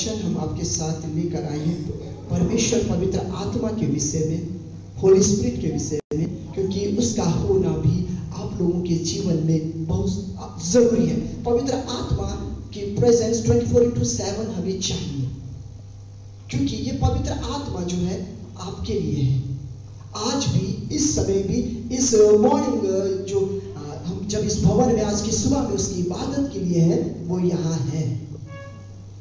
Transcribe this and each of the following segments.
हम आपके साथ लेकर आए हैं परमेश्वर पवित्र आत्मा के विषय में, होली स्पिरिट के विषय में, क्योंकि उसका होना भी आप लोगों के जीवन में बहुत जरूरी है। पवित्र आत्मा की प्रेजेंस 24/7 हमें चाहिए, क्योंकि ये पवित्र आत्मा जो है आपके लिए है। आज भी, इस समय भी, इस मॉर्निंग जो हम जब इस भवन में आज की सुबह में उसकी इबादत के लिए है, वो यहाँ है,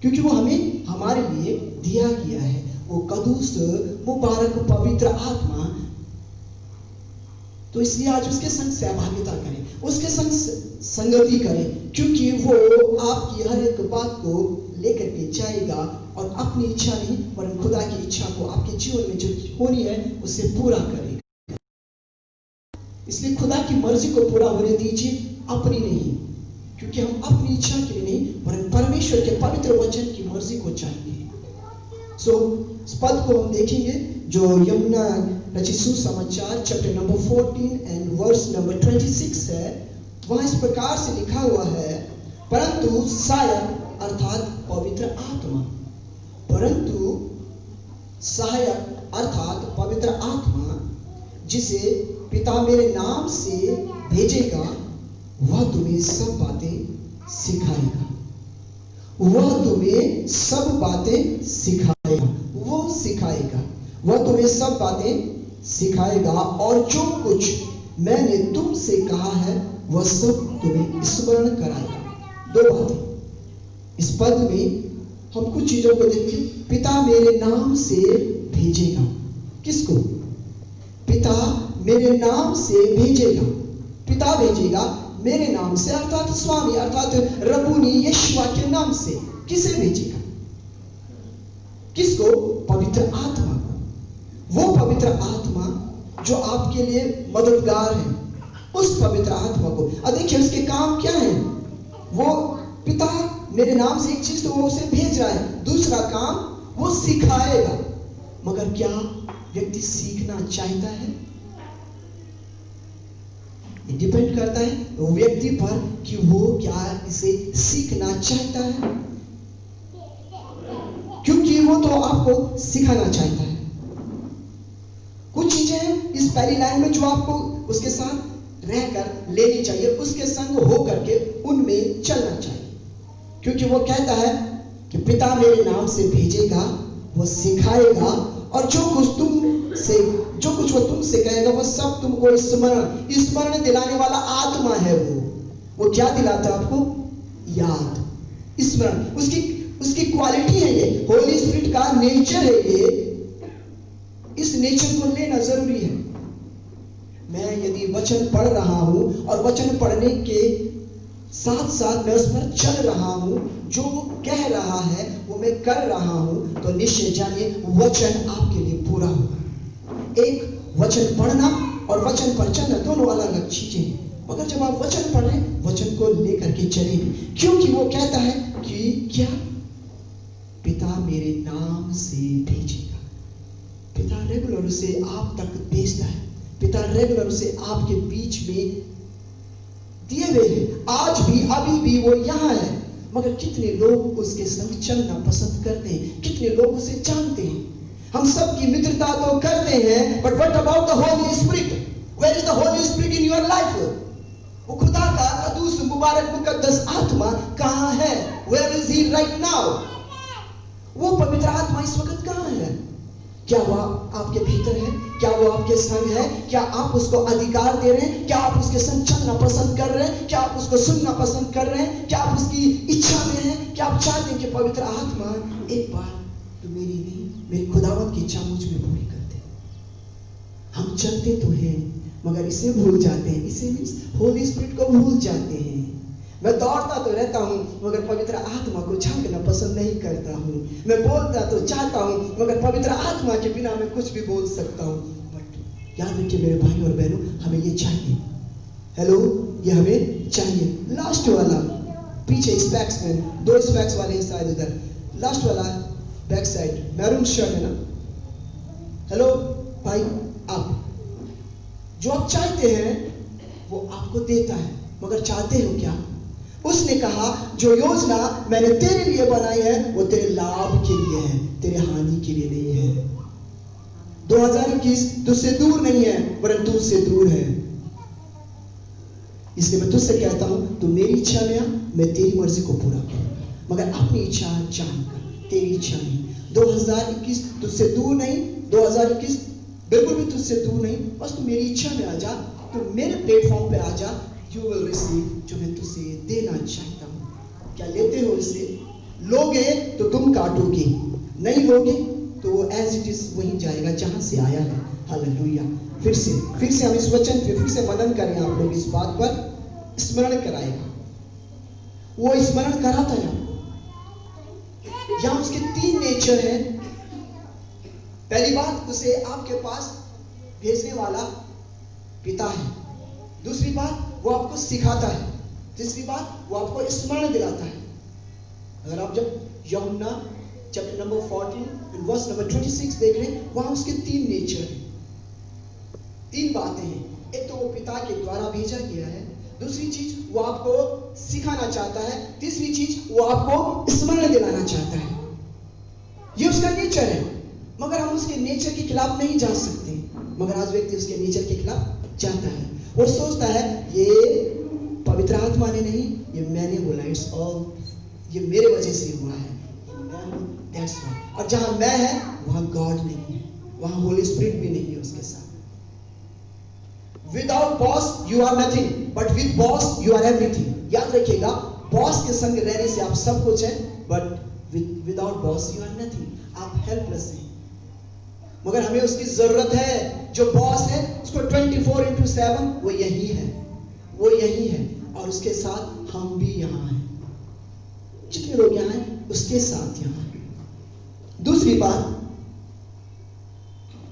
क्योंकि वो हमें हमारे लिए दिया गया है। वो कदूस मुबारक पवित्र आत्मा, तो इसलिए आज उसके संग सहभागिता करें, उसके संग संगति करें, क्योंकि वो आपकी हर एक बात को लेकर के जाएगा और अपनी इच्छा नहीं वरन खुदा की इच्छा को आपके जीवन में जो होनी है उसे पूरा करेगा। इसलिए खुदा की मर्जी को पूरा होने दीजिए, अपनी नहीं, क्योंकि हम अपनी इच्छा के लिए नहीं वरन परमेश्वर के पवित्र वचन की मर्जी को चाहिए। इस पद को हम देखेंगे जो यमुना रचित सुसमाचार chapter number 14 and verse number 26 है। वहां इस प्रकार से लिखा हुआ है, परंतु सहायक अर्थात पवित्र आत्मा, परंतु सहायक अर्थात पवित्र आत्मा जिसे पिता मेरे नाम से भेजेगा, वह तुम्हें सब बातें सिखाएगा, वह तुम्हें सब बातें सिखाएगा, वो सिखाएगा, वह तुम्हें सब बातें सिखाएगा, और जो कुछ मैंने तुमसे कहा है वह सब तुम्हें स्मरण कराएगा। दो बातें इस पद में हम कुछ चीजों को देखें। पिता मेरे नाम से भेजेगा, किसको? पिता मेरे नाम से भेजेगा, पिता भेजेगा मेरे नाम से, अर्थात स्वामी अर्थात रबूनी यीशुआ के नाम से। किसे भेजेगा? किसको? पवित्र आत्मा को। वो पवित्र आत्मा जो आपके लिए मददगार है, उस पवित्र आत्मा को। अब देखिए उसके काम क्या है। वो पिता मेरे नाम से एक चीज तो वो उसे भेज रहा है, दूसरा काम वो सिखाएगा। मगर क्या व्यक्ति सीखना चाहता है? डिपेंड करता है वो व्यक्ति पर कि वो क्या इसे सीखना चाहता है, क्योंकि वो तो आपको सिखाना चाहता है। कुछ चीजें इस पहली लाइन में जो आपको उसके साथ रहकर लेनी चाहिए, उसके संग हो करके उनमें चलना चाहिए, क्योंकि वो कहता है कि पिता मेरे नाम से भेजेगा, वो सिखाएगा, और जो कुछ वो तुमसे कहेगा वो सब तुमको स्मरण दिलाने वाला आत्मा है। वो क्या दिलाता है आपको? याद, स्मरण। उसकी क्वालिटी है, ये होली स्पिरिट का नेचर है ये। इस नेचर को लेना जरूरी है। मैं यदि वचन पढ़ रहा हूं और वचन पढ़ने के साथ साथ मैं उस पर चल रहा हूं, जो वो कह रहा है वो मैं कर रहा हूं, तो निश्चय जानिए वचन आपके लिए पूरा होगा। एक वचन पढ़ना और वचन पर चलना दोनों अलग अलग चीजें हैं। मगर जब आप वचन पढ़ रहे हैं, वचन को लेकर के चलेंगे, क्योंकि वो कहता है कि क्या? पिता मेरे नाम से भेजेगा। पिता रेगुलर उसे आप तक भेजता है, पिता रेगुलर उसे आपके बीच में दिए हुए हैं। आज भी, अभी भी वो यहाँ है। मगर कितने लोग उसके संग चलना पसंद करते हैं? कितने लोग उसे जानते हैं? हम सब की मित्रता तो करते हैं, but what about the Holy Spirit? Where is the Holy Spirit in your life? वो खुदा का कदूस मुबारक मुकद्दस आत्मा कहाँ है? Where is he right now? वो पवित्र आत्मा इस वक्त कहाँ है? क्या वो आपके भीतर है? क्या वो आपके संग है? क्या आप उसको अधिकार दे रहे हैं? क्या आप उसके संग चलना पसंद कर रहे हैं? क्या आप उसको सुनना पसंद कर रहे हैं? क्या आप उसकी इच्छा में हैं? क्या आप चाहते हैं कि पवित्र आत्मा एक बार तो मेरी नहीं, मेरे खुदावंत की इच्छा मुझ में पूरी कर दे? हम चलते तो हैं मगर इसे भूल जाते हैं, इसे मींस होली स्पिरिट को भूल जाते हैं। मैं दौड़ता तो रहता हूं मगर पवित्र आत्मा को झांकना पसंद नहीं करता हूं। मैं बोलता तो चाहता हूं मगर पवित्र आत्मा के बिना मैं कुछ भी बोल सकता हूं। बट याद रखिए मेरे भाई और बहनों, हमें ये चाहिए। हेलो, ये हमें चाहिए। लास्ट वाला पीछे स्पैक्स में, 2 स्पैक्स वाले शायद उधर, लास्ट वाला बैक साइड मैरून शर्ट है ना? हेलो भाई, आप जो आप चाहते हैं वो आपको देता है, मगर चाहते हो क्या? उसने कहा जो योजना मैंने तेरे लिए बनाई है वो तेरे लाभ के लिए है, तेरे हानि के लिए नहीं है। 2021 तुझसे दूर नहीं है वरन तुझसे दूर है। इसलिए मैं तुझसे कहता हूं तू मेरी इच्छा में आ, मैं तेरी मर्जी को पूरा करूं, मगर अपनी इच्छा जानकर, तेरी इच्छा नहीं। 2021 तुझसे दूर नहीं, 2021 बिल्कुल भी तुझसे दूर नहीं, बस तू मेरी इच्छा में आ जा, तू मेरे प्लेटफॉर्म पे आ जा। यू विल रिसीव जो मैं तुझसे देना चाहता हूं। क्या लेते हो इसे? लोगे तो तुम काटोगे, नहीं लोगे तो वो एज इट इज वहीं जाएगा जहां से आया है। हालेलुया। फिर से हम इस वचन पे फिर से मनन करें। आप लोग इस बात पर स्मरण कराएगा, वो स्मरण कराता है। यहां उसके 3 नेचर है। पहली बात, उसे आपके पास भेजने वाला पिता है। दूसरी बात, वो आपको सिखाता है। तीसरी बात, वो आपको स्मरण दिलाता है। अगर आप जब यूहन्ना चैप्टर नंबर 14 वर्स नंबर 26 देख रहे हैं, वहां उसके 3 नेचर हैं, 3 बातें हैं। एक तो वो पिता के द्वारा भेजा गया है, दूसरी चीज वो आपको सिखाना चाहता है, तीसरी चीज वो आपको स्मरण दिलाना चाहता है। ये उसका नेचर है, मगर हम उसके नेचर के खिलाफ नहीं जा सकते। मगर आज व्यक्ति उसके नेचर के खिलाफ जाता है। वो सोचता है ये पवित्र आत्मा ने नहीं, ये मैंने बोला, इट्स ऑल, ये मेरे वजह से हुआ है, दैट्स व्हाई। और जहां मैं है वहां गॉड नहीं है, वहां होली स्पिरिट भी नहीं है उसके साथ। Without boss you are nothing, but with boss you are everything. याद रखिएगा, बॉस के संग रहने से आप सब कुछ है, but without boss you are nothing. आप हेल्पलेस हैं, मगर हमें उसकी जरूरत है। जो बॉस है उसको 24/7 वो यही है, वो यही है, और उसके साथ हम भी यहाँ हैं। जितने लोग यहाँ हैं उसके साथ यहाँ हैं। दूसरी बात,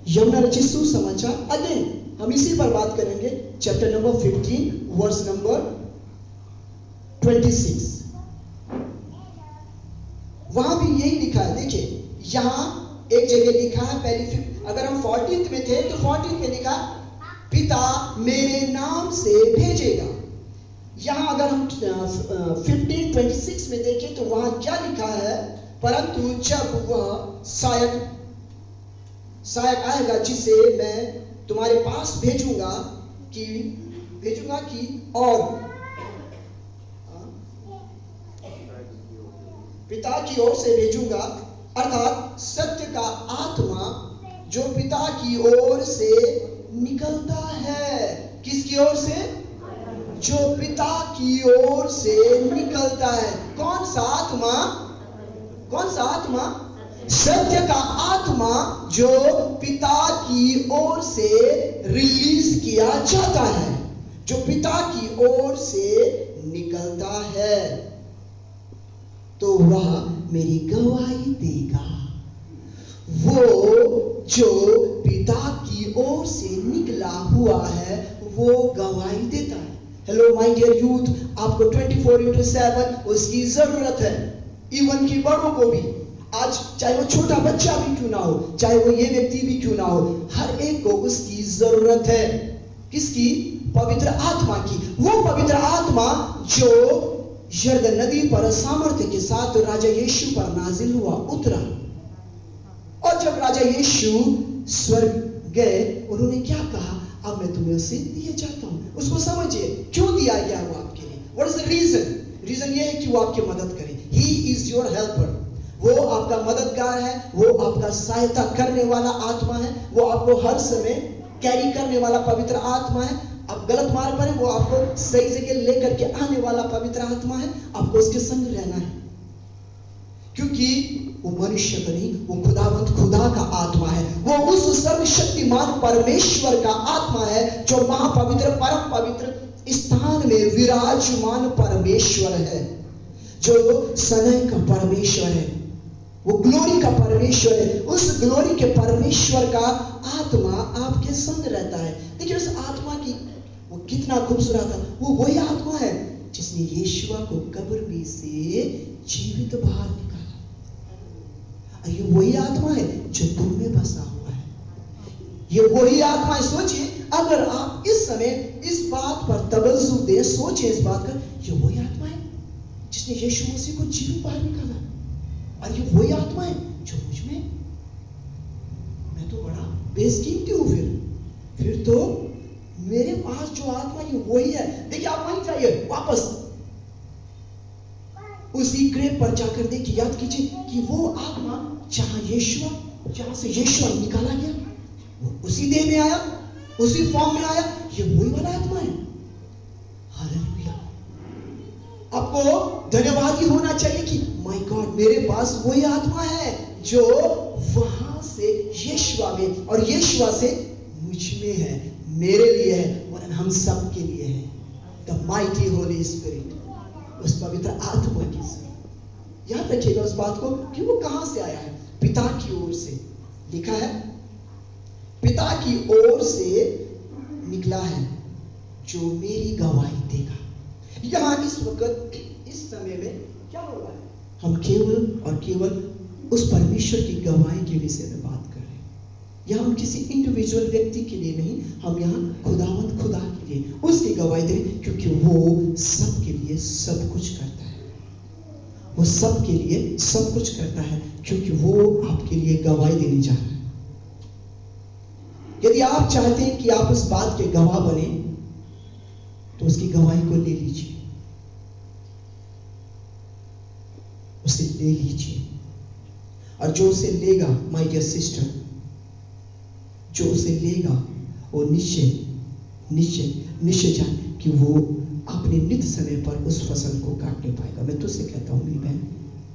यूहन्ना रचित सुसमाचार, अगेन हम इसी पर बात करेंगे, चैप्टर नंबर 15 वर्स नंबर 26। वहां भी यही लिखा है। देखिए यहां एक जगह लिखा है, पहली, अगर हम 14 में थे तो 14 में लिखा पिता मेरे नाम से भेजेगा। यहां अगर हम 15:26 में देखें तो वहां क्या लिखा है, परंतु जब वह सहायक आएगा जिसे मैं तुम्हारे पास भेजूंगा कि और पिता की ओर से भेजूंगा, अर्थात सत्य का आत्मा जो पिता की ओर से निकलता है। किसकी ओर से? जो पिता की ओर से निकलता है। कौन सा आत्मा? कौन सा आत्मा? सत्य का आत्मा जो पिता की ओर से रिलीज किया जाता है, जो पिता की ओर से निकलता है, तो वह मेरी गवाही देगा। वो जो पिता की ओर से निकला हुआ है वो गवाही देता है। हेलो माय डियर यूथ, आपको 24/7 उसकी जरूरत है। इवन की बड़ों को भी, आज चाहे वो छोटा बच्चा भी क्यों ना हो, चाहे वो ये व्यक्ति भी क्यों ना हो, हर एक को उसकी जरूरत है। किसकी? पवित्र आत्मा की। वो पवित्र आत्मा जो यरदन नदी पर सामर्थ्य के साथ राजा यीशु पर नाजिल हुआ, उतरा। और जब राजा यीशु स्वर्ग गए, उन्होंने क्या कहा? अब मैं तुम्हें उसे दिए जाता हूं। उसको समझिए, क्यों दिया गया वो आपके लिए? What is the reason? Reason ये है कि वो आपकी मदद करे। He is your helper. वो आपका मददगार है, वो आपका सहायता करने वाला आत्मा है, वो आपको हर समय कैरी करने वाला पवित्र आत्मा है। आप गलत मार्ग पर है, वो आपको सही जगह लेकर के आने वाला पवित्र आत्मा है। आपको उसके संग रहना है, क्योंकि वो मनुष्य का नहीं, वो खुदावंत खुदा का आत्मा है। वो उस सर्वशक्तिमान परमेश्वर का आत्मा है जो महापवित्र परम पवित्र स्थान में विराजमान परमेश्वर है, जो सनय का परमेश्वर है, वो ग्लोरी का परमेश्वर है। उस ग्लोरी के परमेश्वर का आत्मा आपके संग रहता है। देखिए उस आत्मा की वो कितना खूबसूरत है। वो वही आत्मा है जिसने यीशुआ को कब्र में से जीवित बाहर निकाला। ये वही आत्मा है जो तुम में बसा हुआ है। ये वही आत्मा है। सोचिए, अगर आप इस समय इस बात पर तवज्जो दें, सोचिए इस बात का, ये वही आत्मा है जिसने यीशु मसीह को जीवन बाहर निकाला। और ये वही आत्मा है जो मुझ में। मैं तो बड़ा बेशकीमती हूं। फिर तो मेरे पास जो आत्मा है वही है। देखिए, आप वहीं जाइए वापस उसी ग्रेव पर जाकर देखिए, याद कीजिए कि वो आत्मा जहां से यीशु निकाला गया, वो उसी देह में आया, उसी फॉर्म में आया। ये वही वाला आत्मा है। हालेलुया। आपको धन्यवाद ही होना चाहिए कि माय गॉड, मेरे पास वही आत्मा है जो वहां से यीशुआ में और यीशुआ से मुझ में है, मेरे लिए है और हम सब के लिए है। द माइटी होली स्पिरिट, उस पवित्र आत्मा की। याद रखिएगा उस बात को कि वो कहां से आया है। पिता की ओर से। लिखा है पिता की ओर से निकला है जो मेरी गवाही देगा। यहां इस वक्त इस समय में क्या हो रहा है? हम केवल और केवल उस परमेश्वर की गवाही के विषय में बात कर रहे हैं। यह हम किसी इंडिविजुअल व्यक्ति के लिए नहीं, हम यहाँ खुदावंद खुदा के लिए उसकी गवाही दें, क्योंकि वो सबके लिए सब कुछ करता है। वो सबके लिए सब कुछ करता है क्योंकि वो आपके लिए गवाही देने जा रहा है। यदि आप चाहते हैं कि आप उस बात के गवाह बने, तो उसकी गवाही को ले लीजिए, उसे ले लीजिए। और जो उसे लेगा, माय डियर सिस्टर, जो उसे लेगा वो निश्चय जान कि वो अपने नित समय पर उस फसल को काटने पाएगा। मैं तुझसे कहता हूं मेरी बहन,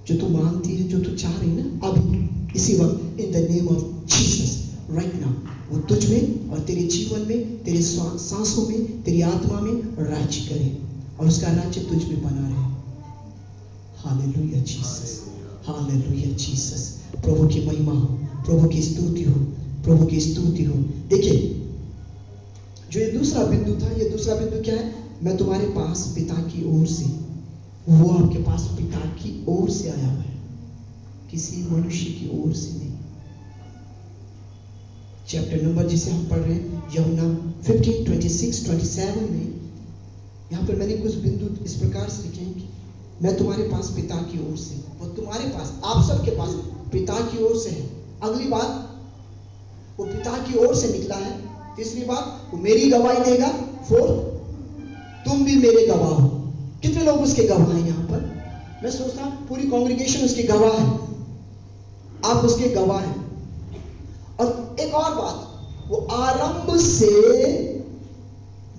जो तू मांगती है, जो तू चाह रही ना, अभी इसी वक्त in the name of Jesus right now, वो तुझ में और तेरे जीवन में, तेरे सांसों में, तेरी आत्मा में राज्य करे और उसका राज्य तुझ में बना रहे। Hallelujah Jesus, hallelujah Jesus. प्रभु की महिमा हो, प्रभु की स्तुति हो, प्रभु की स्तुति हो। देखिए, जो ये दूसरा बिंदु था, ये दूसरा बिंदु क्या है? मैं तुम्हारे पास पिता की ओर से। वो आपके पास पिता की ओर से आया हुआ है, किसी मनुष्य की ओर से नहीं। चैप्टर नंबर जिसे हम पढ़ रहे हैं, यूहन्ना 15, 26, 27 में यहाँ पर मैंने कुछ बिंदु इस प्रकार से लिखे हैं कि मैं तुम्हारे पास पिता की ओर से। वो तुम्हारे पास, आप सबके पास पिता की ओर से है। अगली बात, वो पिता की ओर से निकला है। तीसरी बात, वो मेरी गवाही देगा। फोर्थ, तुम भी मेरे गवाह हो। कितने लोग उसके गवाह हैं यहाँ पर? मैं सोचता हूं पूरी कांग्रेगेशन उसके गवाह है। आप उसके गवाह हैं। और एक और बात, वो आरंभ से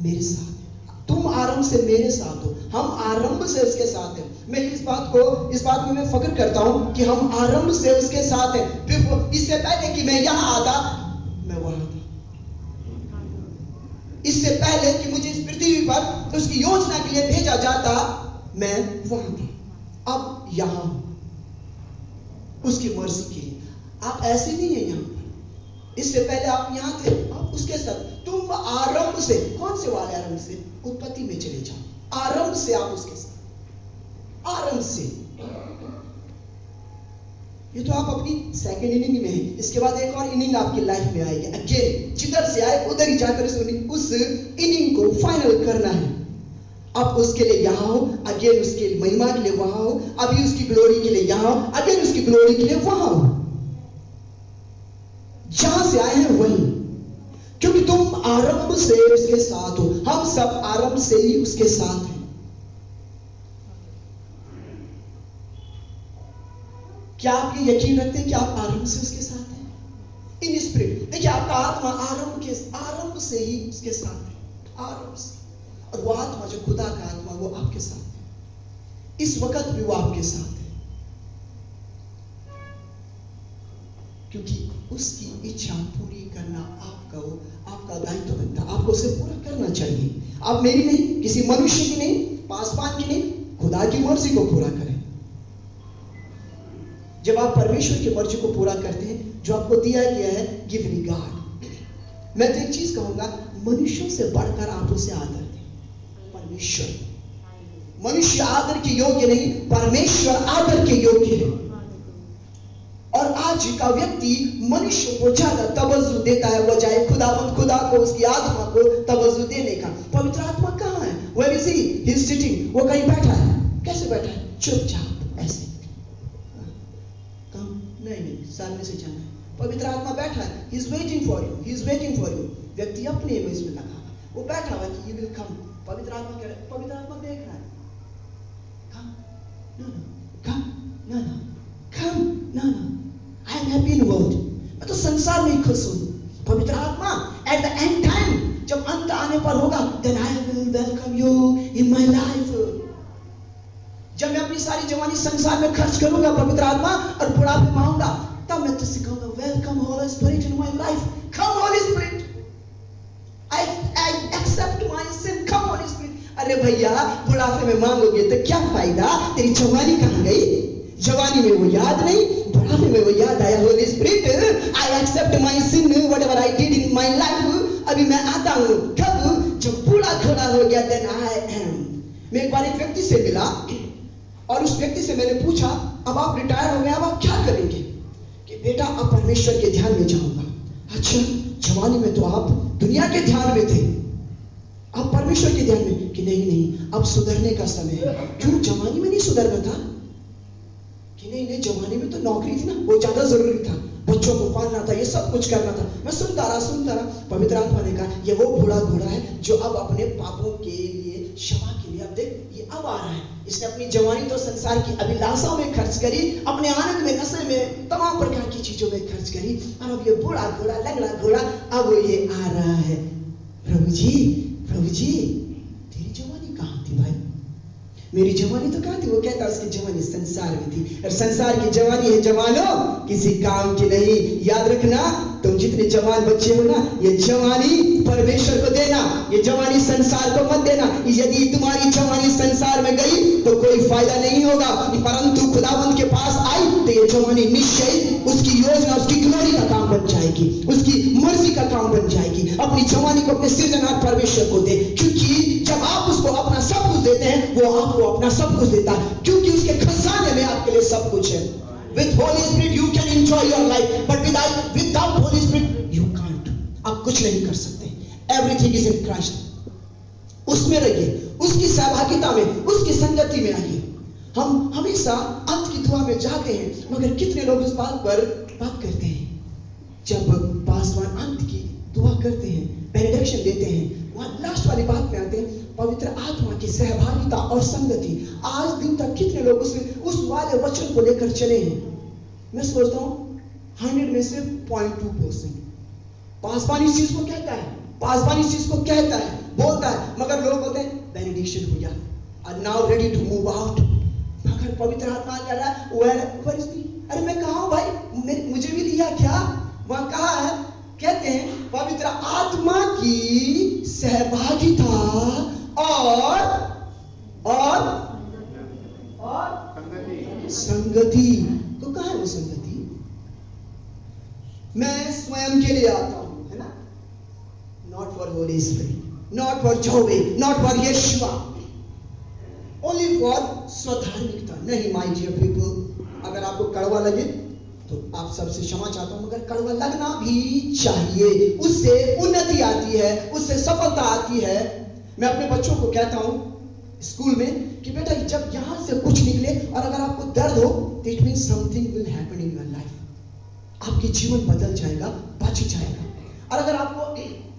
मेरे साथ है। तुम आरंभ से मेरे साथ हो, हम आरंभ से उसके साथ हैं। मैं इस बात में मैं फख्र करता हूं कि हम आरंभ से उसके साथ हैं। इससे पहले कि मैं यहां आता, मैं वहां था। इससे पहले कि मुझे इस पृथ्वी पर उसकी योजना के लिए भेजा जाता, मैं वहां था। अब यहां उसकी मर्जी के लिए। आप ऐसे नहीं है यहां पर। इससे पहले आप यहां थे, आप उसके साथ। तुम आरंभ से, कौन से वाले आरंभ से? उत्पत्ति में चले जाओ। आरंभ से आप उसके साथ, आरंभ से। ये तो आप अपनी सेकेंड इनिंग में है। इसके बाद एक और इनिंग आपकी लाइफ में आएगी। अगेन जिधर से आए उधर ही जाकर उस इनिंग को फाइनल करना है। अब उसके लिए यहां हो, अगेन उसके महिमा के लिए वहां हो, अभी उसकी ग्लोरी के लिए यहां हो, अगेन उसकी ग्लोरी के लिए वहां हो। जहां से आए हैं वहीं, क्योंकि तुम आरंभ से उसके साथ हो। हम सब आरंभ से ही उसके साथ हैं। क्या आप ये यकीन रखते हैं कि आप आरंभ से उसके साथ हैं? In spirit. देखिए, आपका आत्मा आरंभ से ही उसके साथ है, आरंभ से। और वो आत्मा जो खुदा का आत्मा, वो आपके साथ है। इस वक्त भी वो आपके साथ है, क्योंकि उसकी इच्छा पूरी करना आपका दायित्व बनता है। आपको उसे पूरा करना चाहिए। आप मेरी नहीं, किसी मनुष्य की नहीं, पासवान की नहीं, खुदा की मर्जी को पूरा करें। जब आप परमेश्वर की मर्जी को पूरा करते हैं, जो आपको दिया गया है, गिव रिगार्ड। मैं तो एक चीज कहूंगा, मनुष्यों से बढ़कर आप उसे आदर दें। परमेश्वर, मनुष्य आदर के योग्य नहीं, परमेश्वर आदर के योग्य है। और आज का व्यक्ति मनुष्य को ज्यादा तवज्जो देता है, बजाय खुदा को, उसकी आत्मा को तवज्जो देने का। पवित्र आत्मा कहाँ है? Where is he? He is sitting. वो कहीं बैठा है। कैसे बैठा है? चुपचाप ऐसे। कम नहीं, सामने से जाना है। पवित्र आत्मा बैठा है, he is waiting for you, he is waiting for you. व्यक्ति अपने इमेज में लगा हुआ, वो बैठा हुआ कि यू विल कम। पवित्र आत्मा कह रहा है, पवित्र आत्मा देख रहा है, come, no, come, no, come, no, I am happy in world. मैं तो संसार में खुश हूं। पवित्र आत्मा एट द एंड टाइम, जब अंत आने पर होगा, then I will welcome you in my life. जब मैं अपनी सारी जवानी संसार में खर्च करूंगा पवित्र आत्मा, और बुढ़ापे में आऊंगा, तब मैं तुझसे कहूंगा, welcome Holy Spirit in my life, come Holy Spirit, I accept my sin, come Holy Spirit. अरे भैया, बुढ़ापे में मांगोगे तो क्या फायदा? तेरी जवानी कहां गई? जवानी में वो याद नहीं, बुढ़ापे में वो याद आया। Holy Spirit, I accept my sin, whatever I did in my life. अभी मैं आता हूं कब? जब बूढ़ा खड़ा हो गया, देन आई एम। मैं एक बार एक व्यक्ति से मिला और उस व्यक्ति से मैंने पूछा, अब आप रिटायर हो गए, अब आप क्या करेंगे? कि बेटा, अब परमेश्वर के ध्यान में जाऊंगा। अच्छा, जवानी में तो आप दुनिया के ध्यान में थे, अब परमेश्वर के ध्यान में? कि नहीं, अब सुधरने का समय है। क्यों? जवानी में नहीं सुधरना था? कि नहीं, जवानी में तो नौकरी थी ना, वो ज्यादा जरूरी था, बच्चों को पालना था, ये सब कुछ करना था। मैं सुनता रहा। पवित्र आत्मा ने कहा, ये वो बूढ़ा घोड़ा है जो अब अपने पापों के लिए, क्षमा के लिए, अब देख, ये अब आ रहा है। इसने अपनी जवानी तो संसार की अभिलाषाओं में खर्च करी, अपने आनंद में, नशे में, तमाम प्रकार की चीजों में खर्च करी, और अब ये बूढ़ा घोड़ा, लंगड़ा घोड़ा, अब ये आ रहा है। प्रभु जी, तेरी जवानी कहाँ थी भाई? मेरी जवानी तो कहाँ थी? वो कहता, उसकी जवानी संसार में थी, और संसार की जवानी है जवानों किसी काम की नहीं। याद रखना, तुम जितने जवान बच्चे हो ना, ये जवानी परमेश्वर को देना, ये जवानी संसार को मत देना। यदि तुम्हारी जवानी संसार में गई तो कोई फायदा नहीं होगा, परंतु खुदावंत के पास आई तो ये जवानी निश्चय उसकी योजना, उसकी ग्लोरी का काम बन जाएगी, उसकी मर्जी का काम बन जाएगी। अपनी जवानी को अपने सृजनहार परमेश्वर को दे, क्योंकि जब आप उसको अपना सब कुछ देते हैं, वो आपको अपना सब कुछ देता है, क्योंकि उसके खजाने में आपके लिए सब कुछ है। With Holy Spirit you can enjoy your life, but without Holy Spirit you can't. आप कुछ नहीं कर सकते। Everything is in Christ. उसमें रहिए, उसकी सहभागिता में, उसकी संगति में आइए। हम हमेशा अंत की दुआ में जाते हैं, मगर कितने लोग इस बात पर बात करते हैं? जब पासवान अंत की दुआ करते हैं, बेनेडिक्शन देते हैं, वहां लास्ट वाली बात में आते हैं, पवित्र आत्मा की सहभागिता और संगति। आज दिन तक कितने लोग उस वाले वचन को लेकर चले हैं? मैं सोचता हूं 100 में से 0.2%। पासवान इस चीज को कहता है, पासवान इस चीज को कहता है, बोलता है, मगर लोग बोलते हैं बेनेडिक्शन हो गया, and now ready to move out। मगर पवित्र आत्मा कह रहा है, where is me? अरे मैं कहा हूं भाई? मुझे भी लिया क्या? वहां कहा है, कहते हैं पवित्र आत्मा की सहभागिता और संगति। तो कहां है वो संगति? मैं स्वयं के लिए आता हूं, है ना? Not for holy spirit, not for Jove, not for Yeshua, only for स्वधार्मिकता। नहीं माय डियर पीपल, अगर आपको कड़वा लगे तो आप सबसे क्षमा चाहता हूं, मगर कड़वा लगना भी चाहिए। उससे उन्नति आती है, उससे सफलता आती है। मैं अपने बच्चों को कहता हूं स्कूल में कि बेटा, जब यहां से कुछ निकले और अगर आपको दर्द हो, तो it means something will happen in your life. आपकी जीवन बदल जाएगा, बच जाएगा। और अगर आपको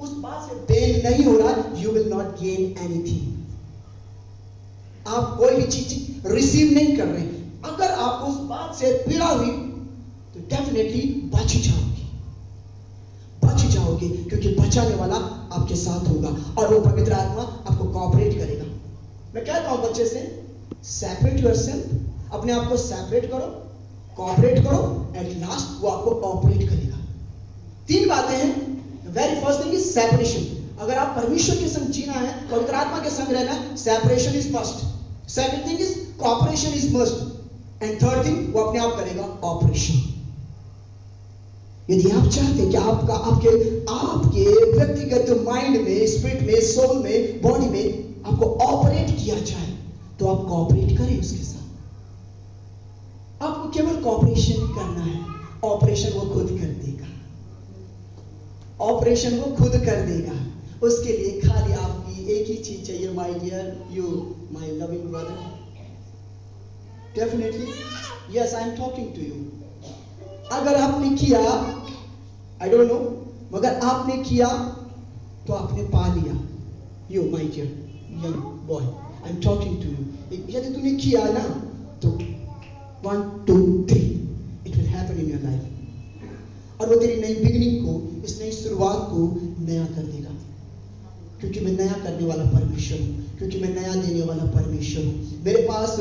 उस बात से पेन नहीं हो रहा, you will not gain anything. आप कोई भी चीज रिसीव नहीं कर रहे। अगर आपको उस बात से पीड़ा हुई तो डेफिनेटली बच जाओगे, क्योंकि बचाने वाला आपके साथ होगा और वो पवित्र आत्मा आपको कोऑपरेट करेगा। मैं कहता हूं बच्चे से, सेपरेट योरसेल्फ, अपने आप को सेपरेट करो, कोऑपरेट करो, एट लास्ट वो आपको कोऑपरेट करेगा। 3 बातें हैं। Very first thing is separation. अगर आप परमेश्वर के संग जीना है, पवित्र आत्मा के संग रहना है, separation is first. Second thing is cooperation is must, and third thing वो अपने आप करेगा ऑपरेशन। यदि आप चाहते हैं कि आपके व्यक्तिगत माइंड में, स्पिरिट में, सोल में, बॉडी में आपको ऑपरेट किया जाए, तो आप कोऑपरेट करें उसके साथ। आपको केवल कोऑपरेशन करना है, ऑपरेशन वो खुद कर देगा। ऑपरेशन वो खुद कर देगा। उसके लिए खाली आपकी एक ही चीज चाहिए, my dear, you my loving brother, definitely yes, I am talking to you. अगर आपने किया, आई डोंट नो, मगर आपने किया तो आपने पा लिया। You my dear young boy, I am talking to you. यदि तूने किया ना तो 1 2 3 it will happen in your life. और वो तेरी नई बिगिनिंग को, इस नई शुरुआत को नया कर देगा। क्योंकि मैं नया करने वाला परमेश्वर हूँ, क्योंकि मैं नया देने वाला परमेश्वर हूँ। मेरे पास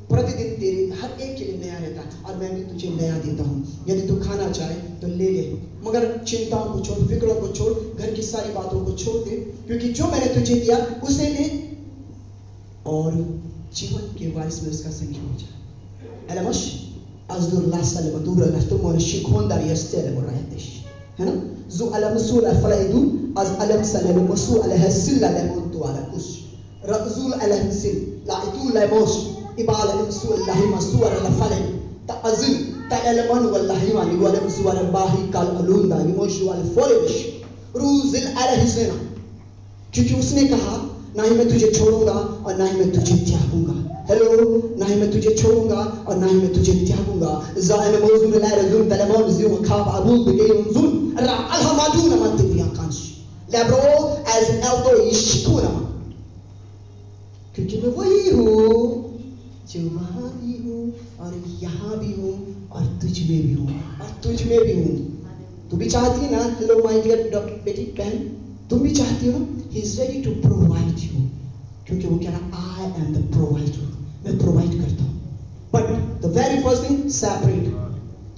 प्रतिदिन तेरे हर एक के लिए नया रहता है और मैं भी तुझे नया देता हूँ। यदि तू खाना चाहे तो ले ले, मगर चिंताओं को छोड़, फिक्रों को छोड़, घर की सारी बातों को छोड़ दे, क्योंकि जो मैंने तुझे दिया उसे ले और जीवन के वारिस में उसका संगी हो जाए। एलमश अज़दुर लासल मदूर लस्तुम और शिखोंदार यस्तेल मोरायतिश, है ना? जो अलम सूल अफलाइदू अज अलम सलम मसू अलहसिल लमोतु अलकुश रज़ुल अलहसिल लाइतु लमोश इबाल अलमसू अल्लाह मसू अलफले तअज़िल तअलमन वल्लाहि वाली वलम सुवर बाही कल अलुंदा लिमोशु अलफोलिश रूजिल अलहसिना, क्योंकि उसने कहा ना ही मैं तुझे छोड़ूंगा और ना ही मैं तुझे त्यागूंगा। हेलो, ना ही मैं तुझे छोड़ूंगा और ना ही मैं तुझे त्यागूंगा। ज़ाइन मौजूद ला रज़ुल तलमोन ज़िव खाब अबू बिगेउंजुन रा अलहमादून मंतिया कांश लेब्रो एज एल्दो यशिकुना, क्योंकि मैं वही हूँ जो वहाँ भी हूँ और यहाँ भी हूँ और तुझ में भी हूँ और तुझ में भी हूँ। तू भी चाहती है ना? हेलो माय डियर डॉक्टर बेटी बहन, तुम भी चाहती हो? He is ready to provide you, क्योंकि वो कह रहा आई एम द प्रोवाइडर, मैं प्रोवाइड करता हूँ। But the very first thing, separate,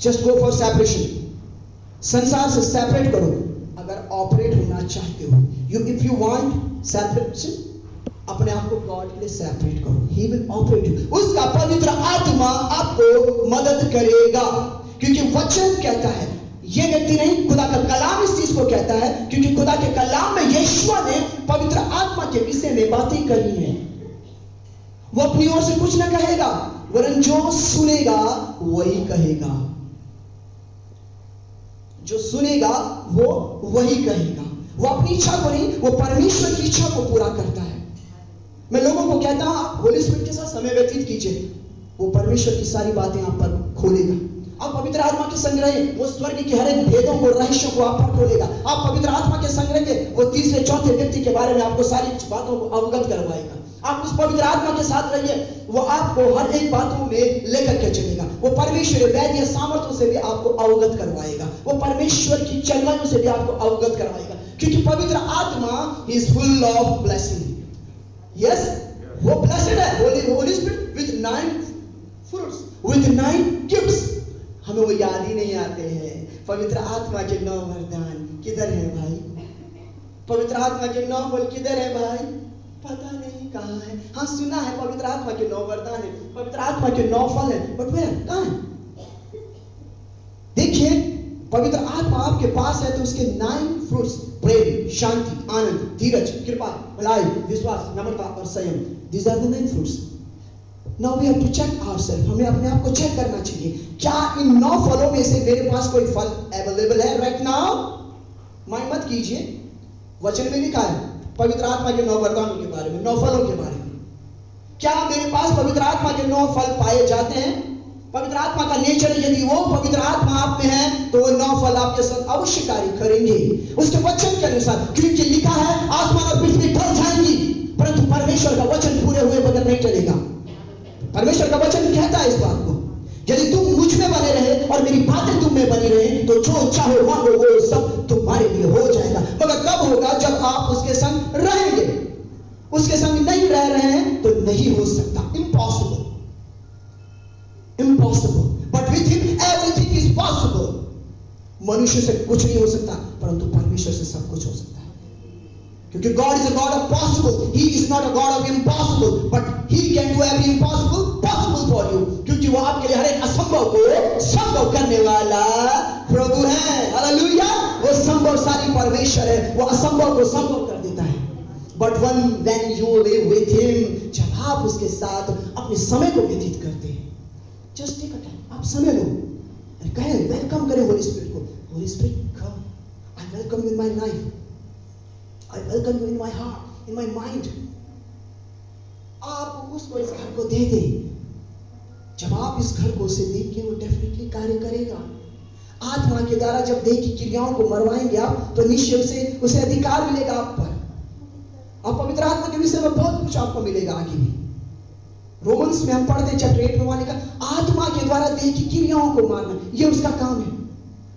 just go for separation. संसार से सेपरेट करो अगर ऑपरेट होना चाहते हो। You if you want separation, अपने आप को गॉड के लिए सेपरेट करो, ही विल ऑपरेट यू। उसका पवित्र आत्मा आपको मदद करेगा, क्योंकि वचन कहता है, ये व्यक्ति नहीं, खुदा का कलाम इस चीज को कहता है, क्योंकि खुदा के कलाम में यीशुआ ने पवित्र आत्मा के विषय में बातें कही हैं। वो अपनी ओर से कुछ न कहेगा, वरन जो सुनेगा वही कहेगा, जो सुनेगा वो वही कहेगा। वो अपनी इच्छा को नहीं, वो परमेश्वर की इच्छा को पूरा करता है। मैं लोगों को कहता हूं आप होली स्पिरिट के साथ समय व्यतीत कीजिए, वो परमेश्वर की सारी बातें आप पर खोलेगा। आप पवित्र आत्मा के संग रहे, वो स्वर्ग की हर एक भेदों को, रहस्यों को आप पर खोलेगा। आप पवित्र आत्मा के संग रहे, वो तीसरे चौथे व्यक्ति के बारे में आपको सारी बातों को अवगत करवाएगा। आप उस पवित्र आत्मा के साथ रहिए, वो आपको हर एक बातों में लेकर के चलेगा। वो परमेश्वर वैद्य सामर्थ्यों से भी आपको अवगत करवाएगा, वो परमेश्वर की चलवाइयों से भी आपको अवगत करवाएगा, क्योंकि पवित्र आत्मा is full of blessing. Yes, वो ब्लेस्ड है, Holi spirit with 9 fruits, with 9 gifts. हमें वो याद ही नहीं आते हैं। पवित्र आत्मा के 9 वरदान किधर है भाई? पवित्र आत्मा के 9 फल किधर है भाई? पता नहीं कहाँ है। हाँ, सुना है पवित्र आत्मा के 9 वरदान है, पवित्र आत्मा के 9 फल है, बट वेयर, कहाँ है? देखिए, पवित्र आत्मा आपके पास है तो उसके 9 फ्रूट्स, प्रेम, शांति, आनंद, धीरज, कृपा, भलाई, विश्वास, नम्रता और संयम, these are the 9 fruits. Now we have to check ourselves, हमें अपने आप को चेक करना चाहिए, क्या इन 9 फलों में से मेरे पास कोई फल अवेलेबल है राइट नाउ? माइंड मत कीजिए, वचन में लिखा है पवित्र आत्मा के 9 वरदानों के बारे में, 9 फलों के बारे में। क्या मेरे पास पवित्र आत्मा के 9 फल पाए जाते हैं? पवित्र आत्मा का नेचर, यदि वो पवित्र आत्मा आप में है तो वो 9 फल आपके साथ अवश्य कार्य करेंगे उसके वचन के अनुसार, क्योंकि लिखा है आसमान और पृथ्वी टल जाएंगी परंतु परमेश्वर का वचन पूरे हुए बगैर नहीं चलेगा। परमेश्वर का वचन कहता है इस बात को, यदि तुम मुझ में बने रहे और मेरी बातें तुम में बनी रहे तो जो चाहो मांगो वो सब तुम्हारे लिए हो जाएगा। मगर कब होगा? जब आप उसके संग रहेंगे। उसके संग नहीं रह रहे हैं तो नहीं हो सकता, impossible, impossible. But with him everything is possible. मनुष्य से कुछ नहीं हो सकता परंतु परमेश्वर से सब कुछ हो सकता है, क्योंकि God is a God of possible. He is not a God of impossible, but He can do every impossible possible for you. क्योंकि वो आपके लिए हर एक असंभव को संभव करने वाला प्रभु है। हालेलुया! वो संभवशाली परमेश्वर है, वो असंभव को संभव कर देता है। But when you live with Him, जब आप उसके साथ अपने समय को व्यतीत करते हैं, just take a time, आप समय लो, कहें वेलकम करें होली स्पिरिट को, Holi spirit come, I welcome you in my life. I welcome you in my heart, in my mind. आप उसको इस घर को दे दें, जब आप इस घर को उसे देख के वो डेफिनेटली कार्य करेगा। आत्मा के द्वारा जब देह की क्रियाओं को मरवाएंगे आप, तो निश्चय उसे अधिकार मिलेगा आप पर। और पवित्र आत्मा के विषय में बहुत कुछ आपको मिलेगा आगे भी। रोमन्स में हम पढ़ते चैप्टर 8 में वहां लिखा, आत्मा के द्वारा देह की क्रियाओं को मारना, ये उसका काम है।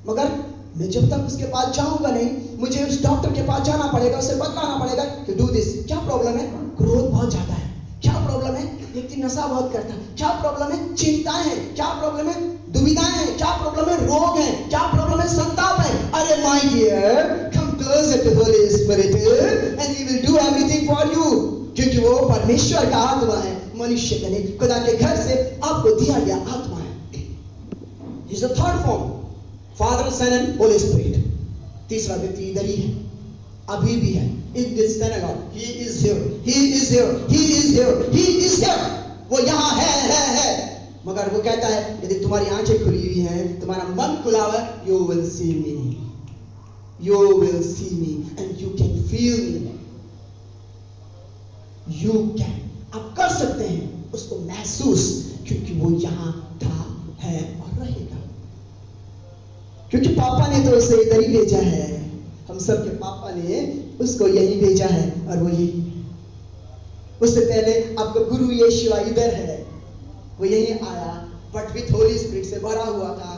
मगर मैं जब तक उसके पास जाऊंगा नहीं, मुझे उस डॉक्टर के पास जाना पड़ेगा, उसे बताना पड़ेगा कि डू दिस। क्या प्रॉब्लम है? क्रोध बहुत ज्यादा है। क्या प्रॉब्लम है? व्यक्ति नशा बहुत करता है। क्या प्रॉब्लम है? चिंताएं हैं। क्या प्रॉब्लम है? दुविधाएं हैं। क्या प्रॉब्लम है? रोग है। क्या प्रॉब्लम है? संताप है। अरे my dear, come closer to Holy Spirit and he will do everything for you, क्योंकि वो परमेश्वर का आत्मा है। मनुष्य के लिए खुदा के घर से आपको दिया गया आत्मा है। Is the third form, father, son and Holy Spirit. तीसरा व्यक्ति इधर ही है, अभी भी है। In this synagogue, he is here, he is here, he is here, he is here। वो यहाँ है। मगर वो कहता है, यदि तुम्हारी आंखें खुली हुई हैं, तुम्हारा मन खुला हुआ है, you will see me, you will see me and you can feel me, you can, आप कर सकते हैं उसको महसूस, क्योंकि वो यहाँ था, है और रहेगा। क्योंकि पापा ने तो उसे इधर ही भेजा है। हम सब के पापा ने उसको यही भेजा है और वो यही। उससे पहले आपका गुरु यीशु इधर है, वो यही आया, बट विथ होली स्पिरिट से भरा हुआ था।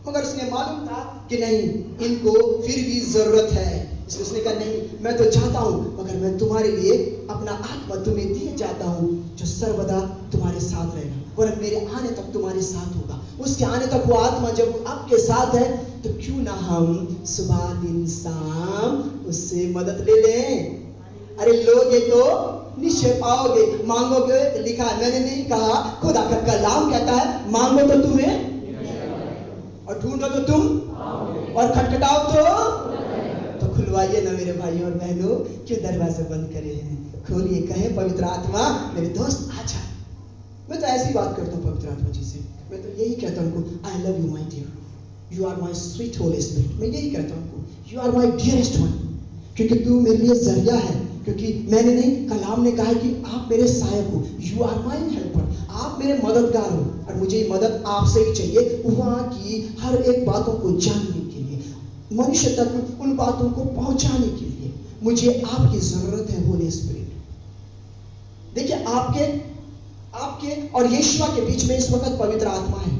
मगर उसने मालूम था कि नहीं, इनको फिर भी जरूरत है। इसलिए उसने कहा, नहीं, मैं तो चाहता हूं, मगर मैं तुम्हारे लिए अपना आत्मा तुम्हें दिए जाता हूं, जो सर्वदा तुम्हारे साथ रहेगा और मेरे आने तक तुम्हारे साथ होगा। उसके आने तक वो आत्मा जब आपके साथ है, तो क्यों ना हम सुबह दिन शाम उससे मदद ले लें। अरे लोगे तो निश्चय पाओगे, मांगोगे तो लिखा है। मैंने नहीं कहा, खुदा का कलाम कहता है, मांगो तो तुम्हें, और ढूंढो तो तुम, और खटखटाओ तो खुलवाइए ना मेरे भाइयों और बहनों। क्यों दरवाजे बंद करे हैं? खोलिए, कहे पवित्र आत्मा मेरे दोस्त आजा। मैं तो ऐसी बात करता हूँ पवित्र आत्मा जी से। मैं तो यही कहता हूँ, I love you my dear, you are my sweet holy spirit. मैं यही कहता हूँ, you are my dearest one, क्योंकि तू मेरे लिए जरिया है। क्योंकि मैंने नहीं, कलाम ने कहा है कि आप मेरे सहायक हो, यू आर माई हेल्पर, आप मेरे मददगार हो। और मुझे मदद आपसे ही चाहिए, वहाँ की हर एक बातों को जानने के लिए, मनुष्य तक उन बातों को पहुंचाने के लिए मुझे आपकी जरूरत है होली स्पिरिट। देखिए, आपके और यीशुआ के बीच में इस वक्त पवित्र आत्मा है।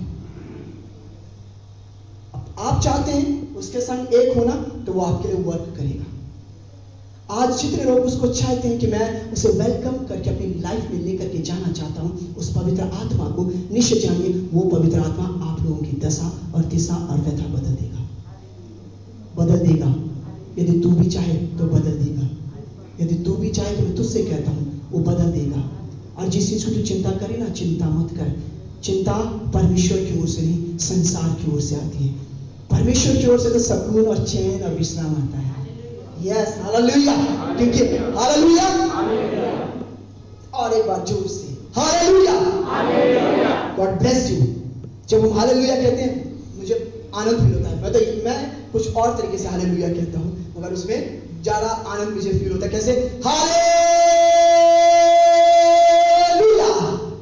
आप चाहते हैं उसके संग एक होना, तो वो आपके लिए वर्क करेगा। आज जितने लोग उसको चाहते हैं कि मैं उसे वेलकम करके अपनी लाइफ में लेकर के जाना चाहता हूं, उस पवित्र आत्मा को निश्चय जानिए, वो पवित्र आत्मा आप लोगों की दशा और दिशा और व्यथा बदल देगा। यदि तू भी चाहे तो बदल देगा। यदि तू भी चाहे तो मैं तुझसे कहता हूं, वो बदल देगा। और जिस चीज को तू चिंता करे ना, चिंता मत कर। चिंता परमेश्वर की ओर से नहीं, संसार की ओर से आती है। परमेश्वर की ओर से तो सुकून और चैन और विश्राम आता है। Yes, hallelujah. क्योंकि हालेलुया, और एक बार जोर से हालेलुया, गॉड ब्लेस यू। जब हम हालेलुया कहते हैं, मुझे आनंद फील होता है। मैं कुछ और तरीके से हालेलुया कहता हूं, मगर उसमें ज्यादा आनंद मुझे फील होता है। कैसे? हालेलुया।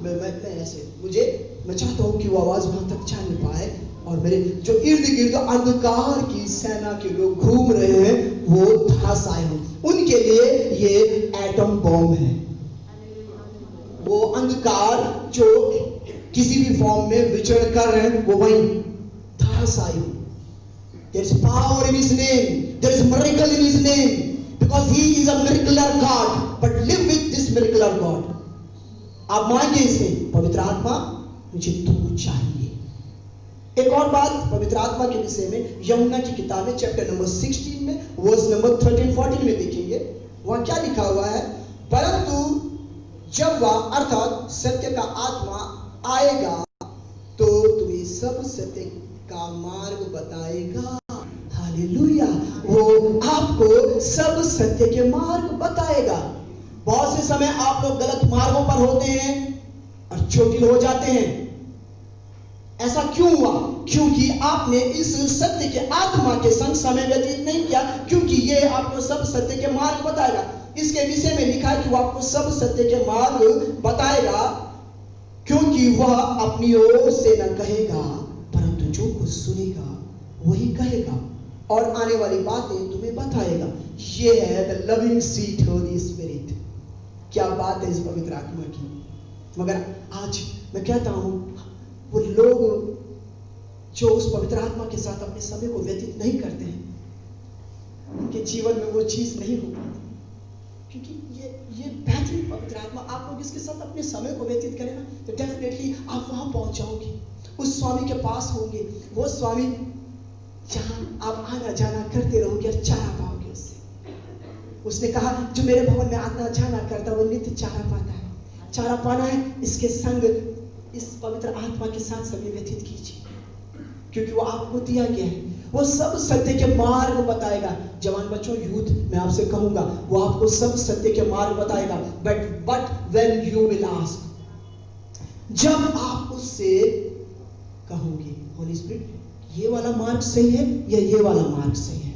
मैं ऐसे, मैं चाहता हूं कि वो आवाज वहां तक जा नहीं पाए, और मेरे जो इर्द गिर्द अंधकार की सेना के लोग घूम रहे हैं, वो धस आए हैं। उनके लिए ये एटम बॉम्ब है। वो अंधकार जो किसी भी फॉर्म में विचरण कर रहे हैं, वो वहीं धस आए। There is power in His name. There is miracle in His name, because He is a miracular God. But live with this miracular God. आप मांगे इसे, पवित्र आत्मा मुझे तू चाहिए। एक और बात पवित्र आत्मा के विषय में, यमुना की किताब में चैप्टर नंबर 16 में वर्स नंबर 13-14 में देखेंगे। वहां क्या लिखा हुआ है? परंतु जब वह अर्थात सत्य का आत्मा आएगा, तो तुम्हें सब सत्य का मार्ग बताएगा। हालेलुया। वो आपको सब सत्य के मार्ग बताएगा। बहुत से समय आप लोग गलत मार्गों पर होते हैं और चोटिल हो जाते हैं। ऐसा क्यों हुआ? क्योंकि आपने इस सत्य के आत्मा के संग समय व्यतीत नहीं किया। क्योंकि ये आपको सब सत्य के मार्ग बताएगा। इसके विषय में लिखा है कि वो आपको सब सत्य के मार्ग बताएगा। क्योंकि वह अपनी ओर से न कहेगा, परंतु जो कुछ सुनेगा वही कहेगा और आने वाली बातें तुम्हें बताएगा। ये है the loving sweet holy spirit. क्या बात है इस पवित्र आत्मा की। मगर आज मैं कहता हूं, वो लोग जो उस पवित्र आत्मा के साथ अपने समय को व्यतीत नहीं करते हैं, उनके जीवन में वो चीज नहीं हो पाती। क्योंकि ये बेहतरीन पवित्र आत्मा, आप लोग इसके साथ अपने समय को व्यतीत करें ना, तो डेफिनेटली आप वहां पहुंच जाओगे, उस स्वामी के पास होंगे। वो स्वामी जहां आप आना जाना करते रहोगे और चारा पाओगे उससे। उसने कहा, जो मेरे भवन में आना जाना करता है वो नित्य चारा पाता है। चारा पाना है, इसके संग इस पवित्र आत्मा के साथ समय व्यतीत कीजिए, क्योंकि वो आपको दिया गया है। वो सब सत्य के मार्ग बताएगा। जवान बच्चों, यूथ, मैं आपसे कहूंगा, वो आपको सब सत्य के मार्ग बताएगा। But when you will ask, जब आप उससे कहोगे, होली स्पिरिट ये वाला मार्ग सही है या ये वाला मार्ग सही है,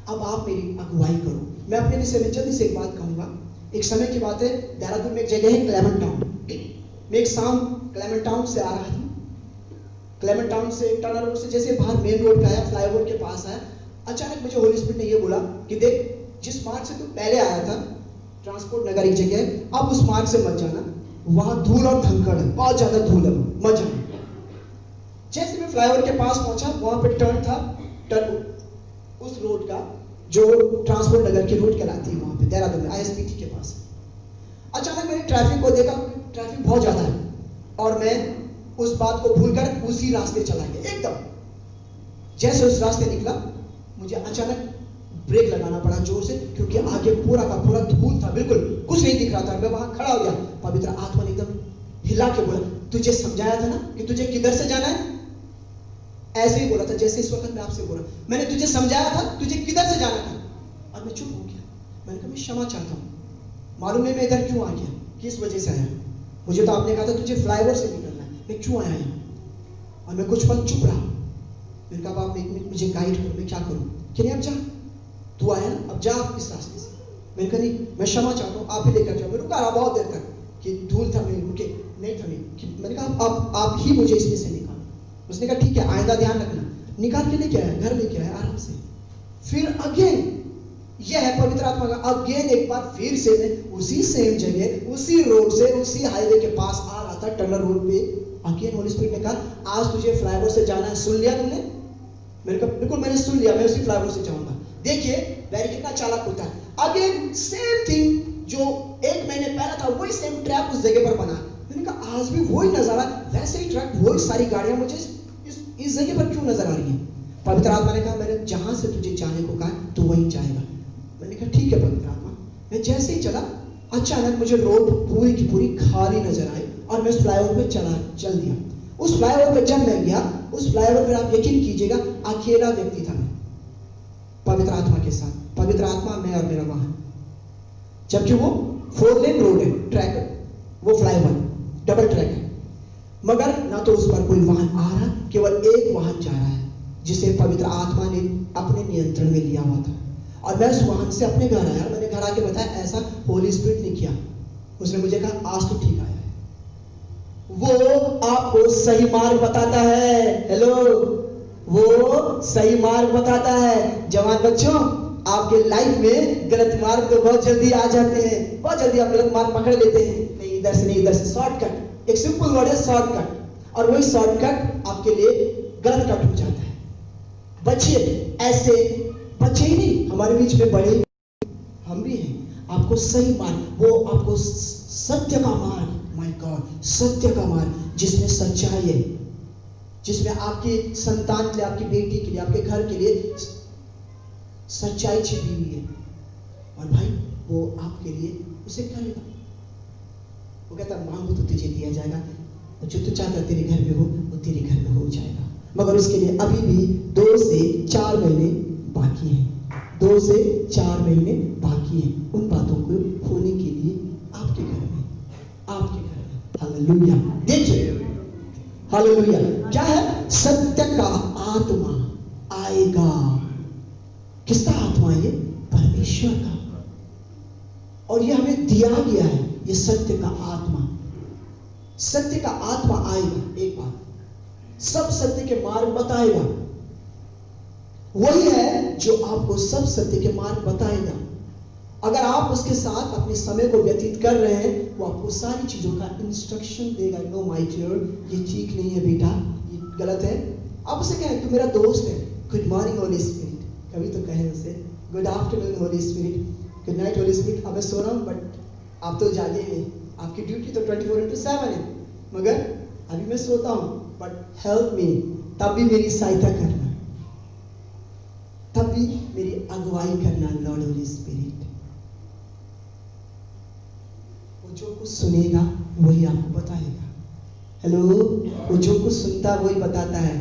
अब आप मेरी अगुवाई करो। मैं अपने विषय में जल्दी से एक बात कहूंगा। एक समय की बात है, देहरादून में एक जगह है क्लेमेंट टाउन। मैं एक शाम क्लेमेंट टाउन से आ रहा था। क्लेमेंट टाउन से टर्नर रोड से जैसे बाहर मेन रोड पे आया, फ्लाईओवर के पास आया, अचानक मुझे होली स्पिरिट ने ये बोला कि देख, जिस मार्ग से तू पहले आया था, ट्रांसपोर्ट नगर एक जगह है, अब उस मार्ग से मत जाना, वहां धूल और धंकड़ है, बहुत ज्यादा धूल है, मत जाना। जैसे मैं फ्लाईओवर के पास पहुंचा, वहां पे टर्न था, टर्न उस रोड का जो ट्रांसपोर्ट नगर की रोड कहलाती है, वहां पे देहरादून में ISBT के पास। अचानक मैंने ट्रैफिक को देखा, ट्रैफिक बहुत ज्यादा है, और मैं उस बात को भूलकर उसी रास्ते चला गया एकदम। जैसे उस रास्ते निकला, मुझे अचानक ब्रेक लगाना पड़ा जोर से, क्योंकि आगे पूरा का पूरा धूल था, बिल्कुल कुछ नहीं दिख रहा था। मैं वहां खड़ा हो गया। पवित्र आत्मा ने एकदम हिला के बोला, तुझे समझाया था ना कि तुझे किधर से जाना है। ऐसे ही बोला था जैसे इस वक्त मैं आपसे बोला, मैंने तुझे समझाया था तुझे किधर से जाना था। और मैं चुप हो गया। मैंने कहा, मैं क्षमा चाहता हूँ, मालूम नहीं मैं इधर क्यों आ गया, किस वजह से आया। मुझे तो आपने कहा था तुझे फ्लाईओवर से निकलना है, मैं क्यों आया यहाँ। और मैं कुछ पल चुप रहा। मैंने कहा, आप एक मिनट मुझे गाइड करो, मैं क्या करूँ। कि नहीं, अब जा, तू आया ना, अब जा इस रास्ते से। मैंने कहा, नहीं, मैं क्षमा चाहता हूँ, आप ही लेकर जाओ। मैं रुका रहा बहुत देर तक कि धूल था, मैं रुके नहीं था। मैंने कहा, आप ही मुझे इसमें से निकालो। उसने कहा, ठीक है, आइंदा ध्यान रखना। निकाल के लेके आया, घर लेके आया आराम से। फिर अगेन यह है पवित्र आत्मा का, अगेन एक बार फिर से मैं उसी सेम जगह, उसी रोड से, उसी हाईवे के पास आ रहा था, टनल रोड पे। अगेन होली स्पिरिट ने कहा, आज तुझे फ्लाईओवर से जाना है, सुन लिया तुमने। मैंने कहा, बिल्कुल मैंने सुन लिया, मैं उसी फ्लाईओवर से जाऊंगा। देखिए बैरी कितना चालाक होता है। अगेन सेम थिंग, जो एक महीने पहले था वही सेम ट्रैप उस जगह पर बना। मैंने कहा, आज भी वही नजारा, वैसे ही ट्रक, वही सारी गाड़ियां मुझे इस जगह पर क्यों नजर आ रही है। पवित्र आत्मा ने कहा, मैंने जहां से तुझे जाने को कहा तो वहीं जाएगा। मैंने कहा, ठीक है पवित्र आत्मा। मैं जैसे ही चला, अचानक मुझे रोड पूरी की पूरी खाली नजर आई और मैं उस फ्लाईओवर पे चल दिया। उस फ्लाईओवर पे जब मैं गया, उस फ्लाईओवर पर आप यकीन कीजिएगा, अकेला व्यक्ति था मैं, पवित्र आत्मा के साथ। पवित्र आत्मा, मैं और मेरा वाहन। जबकि वो 4 लेन रोड है, ट्रैक, वो फ्लाईओवर डबल ट्रैक है, मगर ना तो उस पर कोई वाहन आ रहा, केवल एक वाहन जा रहा है जिसे पवित्र आत्मा ने अपने नियंत्रण में लिया हुआ था। और मैं उस वाहन से अपने घर आया। मैंने घर आके बताया, ऐसा होली स्पिरिट ने किया। उसने मुझे कहा, आज तो ठीक आया है। वो आपको सही मार्ग बताता है। हेलो, वो सही मार्ग बताता है। जवान बच्चों, आपके लाइफ में गलत मार्ग तो बहुत जल्दी आ जाते हैं, बहुत जल्दी आप गलत मार्ग पकड़ लेते हैं। नहीं, इधर से नहीं, इधर से शॉर्टकट। एक सिंपल वर्ड है शॉर्टकट, और वही शॉर्टकट आपके लिए गलत कट हो जाता है। बचिए ऐसे, बच्चे ही नहीं, हमारे बीच में बड़े हम भी हैं। आपको सही मार्ग, वो आपको सत्य का मार्ग, माय गॉड, सत्य का मार्ग, जिसमें सच्चाई है, जिसमें आपके संतान के लिए, आपकी बेटी के लिए, आपके घर के लिए सच्चाई छिपी हुई है। और भाई वो आपके लिए उसे करेगा। वो कहता, मांगो तो तुझे दिया जाएगा, और जो तू चाहता तेरे घर में हो वो तेरे घर में हो जाएगा। मगर उसके लिए अभी भी 2 से 4 महीने बाकी हैं। 2 से 4 महीने बाकी हैं उन बातों को होने के लिए आपके घर में, आपके घर में। हालेलुया। देखिए, हालेलुया। क्या है? सत्य का आत्मा आएगा। किसका आत्मा? ये परमेश्वर का। और ये हमें दिया गया है, ये सत्य का आत्मा। सत्य का आत्मा आएगा, एक बात, सब सत्य के मार्ग बताएगा। वही है जो आपको सब सत्य के मार्ग बताएगा। अगर आप उसके साथ अपने समय को व्यतीत कर रहे हैं, वो आपको सारी चीजों का इंस्ट्रक्शन देगा। नो माय डियर, ये ठीक नहीं है बेटा, ये गलत है। आप उसे कहें तू मेरा दोस्त है, गुड मॉर्निंग होली स्पिरिट, कभी तो कहें उसे good afternoon Holi spirit, good night Holi spirit. अब मैं सो रहा हूँ बट आप तो जागे नहीं, आपकी ड्यूटी तो 24/7 है, मगर अभी मैं सोता हूँ, बट हेल्प मी, तब भी मेरी सहायता करना, तब भी मेरी अगुवाई करना लॉर्ड होली स्पिरिट। वो जो कुछ सुनेगा वही आपको बताएगा। हेलो, वो जो कुछ सुनता वही बताता है,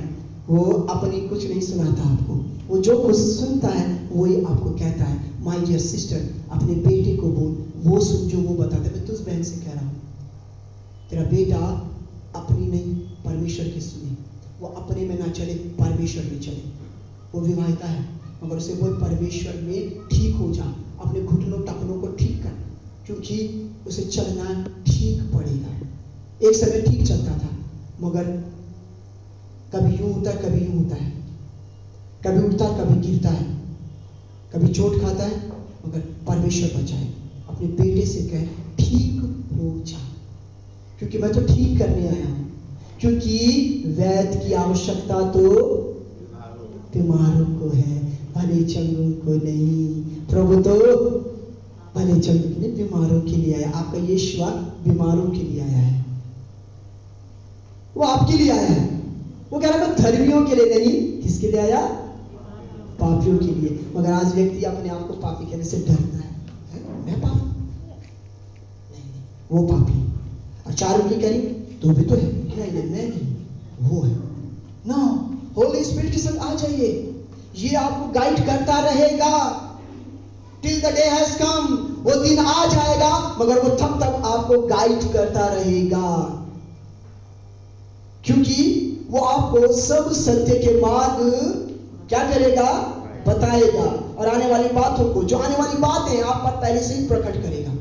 वो अपनी कुछ नहीं सुनाता आपको। वो जो कुछ सुनता है वही आपको कहता है। माय डियर सिस्टर, अपने बेटे को बोल, वो सुन जो वो बताता है। मैं तुझ बहन से कह रहा हूँ, तेरा बेटा अपनी नहीं परमेश्वर की सुने, वो अपने में ना चले, परमेश्वर में चले। वो विवाहिता है, मगर उसे बोल परमेश्वर में ठीक हो जा, अपने घुटनों टखनों को ठीक कर, क्योंकि उसे चलना ठीक पड़ेगा। एक समय ठीक चलता था, मगर कभी यूं होता है, कभी यूं होता है, कभी उठता कभी गिरता है, कभी चोट खाता है, मगर परमेश्वर बचाए। अपने बेटे से कहे ठीक हो जा, क्योंकि मैं तो ठीक करने आया हूं, क्योंकि वैद्य की आवश्यकता तो बीमारों को है, भले चंगों को नहीं। प्रभु तो भले चंगों के लिए, बीमारों के लिए आया। आपका यीशु बीमारों के लिए आया है, वो आपके लिए आया है। वो कह रहा है मैं धर्मियों के लिए नहीं, किसके लिए आया? पापियों के लिए। मगर आज व्यक्ति अपने आप को पापी कहने से डरता है, मैं पापी नहीं, वो पापी। और चार उंगली कह रही तू भी तो है, नहीं मैं नहीं, वो है ना। होली स्पिरिट के साथ आ जाइए, ये आपको गाइड करता रहेगा till the day has come. वो दिन आ जाएगा, मगर वो तब तक आपको गाइड करता रहेगा, क्योंकि वो आपको सब सत्य के मार्ग क्या करेगा? बताएगा। और आने वाली बातों को, जो आने वाली बातें आप पर पहले से ही प्रकट करेगा।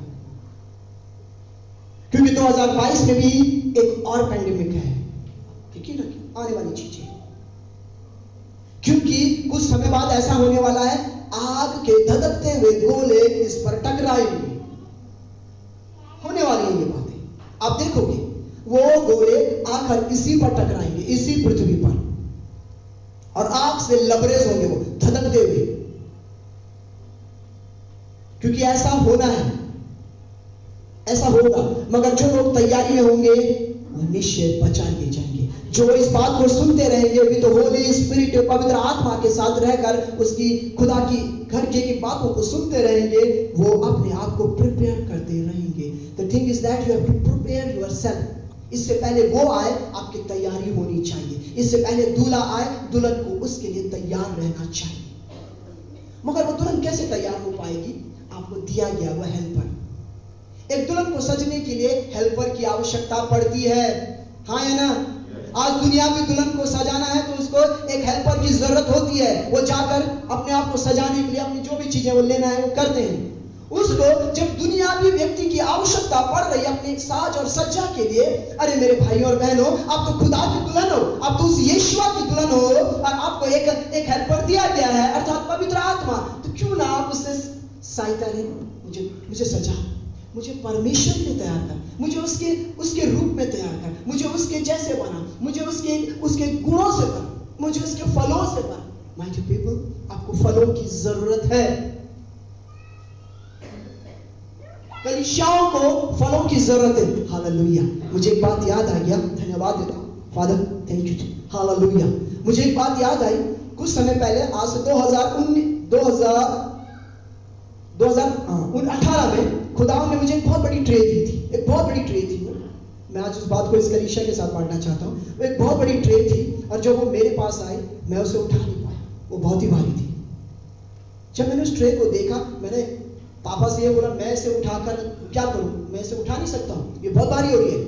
क्योंकि 2022 में भी एक और पैंडेमिक है, ठीक है ना, आने वाली चीजें। क्योंकि कुछ समय बाद ऐसा होने वाला है, आग के धधकते हुए गोले इस पर टकराएंगे। होने वाली है ये बातें, आप देखोगे वो गोले आकर इसी पर टकराएंगे, इसी पृथ्वी पर, और आग से लबरेज होंगे वो धधकते हुए। क्योंकि ऐसा होना है, ऐसा होगा। मगर जो लोग तैयारी में होंगे वो निश्चय बचा लिए जाएंगे। जो इस बात को सुनते रहेंगे, भी तो होली स्पिरिट पवित्र आत्मा के साथ रहकर उसकी खुदा की घर की बातों को सुनते रहेंगे, वो अपने आप को प्रिपेयर करते रहेंगे। The thing is that you have to prepare yourself. इससे पहले वो आए, आपकी तैयारी होनी चाहिए। इससे पहले दूल्हा आए, दुल्हन को उसके लिए तैयार रहना चाहिए। मगर वो दुल्हन कैसे तैयार हो पाएगी? आपको दिया गया वो हेल्पर। एक दुल्हन को सजने के लिए हेल्पर की आवश्यकता पड़ती है, हाँ है ना। आज दुनिया में दुल्हन को सजाना है तो उसको एक हेल्पर की जरूरत होती है। वो जाकर अपने आप को सजाने के लिए अपनी जो भी चीजें वो लेना है वो करते हैं। उसको जब दुनियावी व्यक्ति की आवश्यकता पड़ रही है अपने साज और सज्जा के लिए, अरे मेरे भाई और बहनों, आप तो खुदा की दुल्हन हो, आप तो उस यीशुआ की दुल्हन हो, और आपको एक हेल्पर दिया गया है, अर्थात पवित्र आत्मा। तो क्यों ना आप उससे सहायता लें? मुझे सजा, मुझे परमेश्वर के लिए तैयार कर, मुझे उसके रूप में तैयार कर, मुझे उसके जैसे बना, मुझे उसके गुणों से कर, मुझे उसके फलों से कर। माय डियर पीपल, आपको फलों की जरूरत है। कलीसियाओं को फलों की जरूरत है। हालेलुया। मुझे एक बात याद आ गया, धन्यवाद देता हूँ फादर, थैंक यू। हालेलुया। मुझे एक बात याद आई, कुछ समय पहले, आज से 2018 में खुदा ने मुझे एक बहुत बड़ी ट्रे दी थी। एक बहुत बड़ी ट्रे थी वो, मैं आज उस बात को इस कलीसिया के साथ बांटना चाहता हूँ। वो एक बहुत बड़ी ट्रे थी, और जब वो मेरे पास आई, मैं उसे उठा नहीं पाया, वो बहुत ही भारी थी। जब मैंने उस ट्रे को देखा, मैंने पापा से ये बोला, मैं इसे उठाकर क्या करूं? मैं इसे उठा नहीं सकता हूं, ये बहुत भारी हो रही है।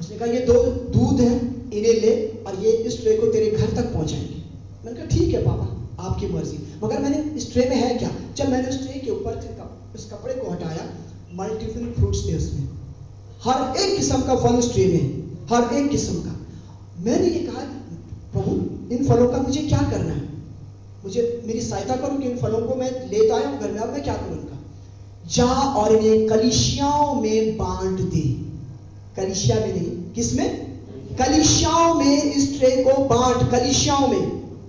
उसने कहा, ये 2 दूध हैं, इन्हें ले और ये इस ट्रे को तेरे घर तक पहुंचाएंगे। मैंने कहा ठीक है पापा, आपकी मर्जी। मगर मैंने इस ट्रे में है क्या? जब मैंने उस ट्रे के ऊपर उस कपड़े को हटाया, मल्टीपल फ्रूट्स थे उसमें, हर एक किस्म का फल ट्री में, हर एक किस्म का। मैंने ये कहा, प्रभु इन फलों का मुझे क्या करना है, मुझे मेरी सहायता करो कि इन फलों को मैं लेता आया हूं घर में, अब मैं क्या करूं इनका। जा और इन्हें कलीसियाओं में बांट दे। कलीसिया में नहीं, किसमें? कलीसियाओं में इस ट्रे को बांट। कलीसियाओं में,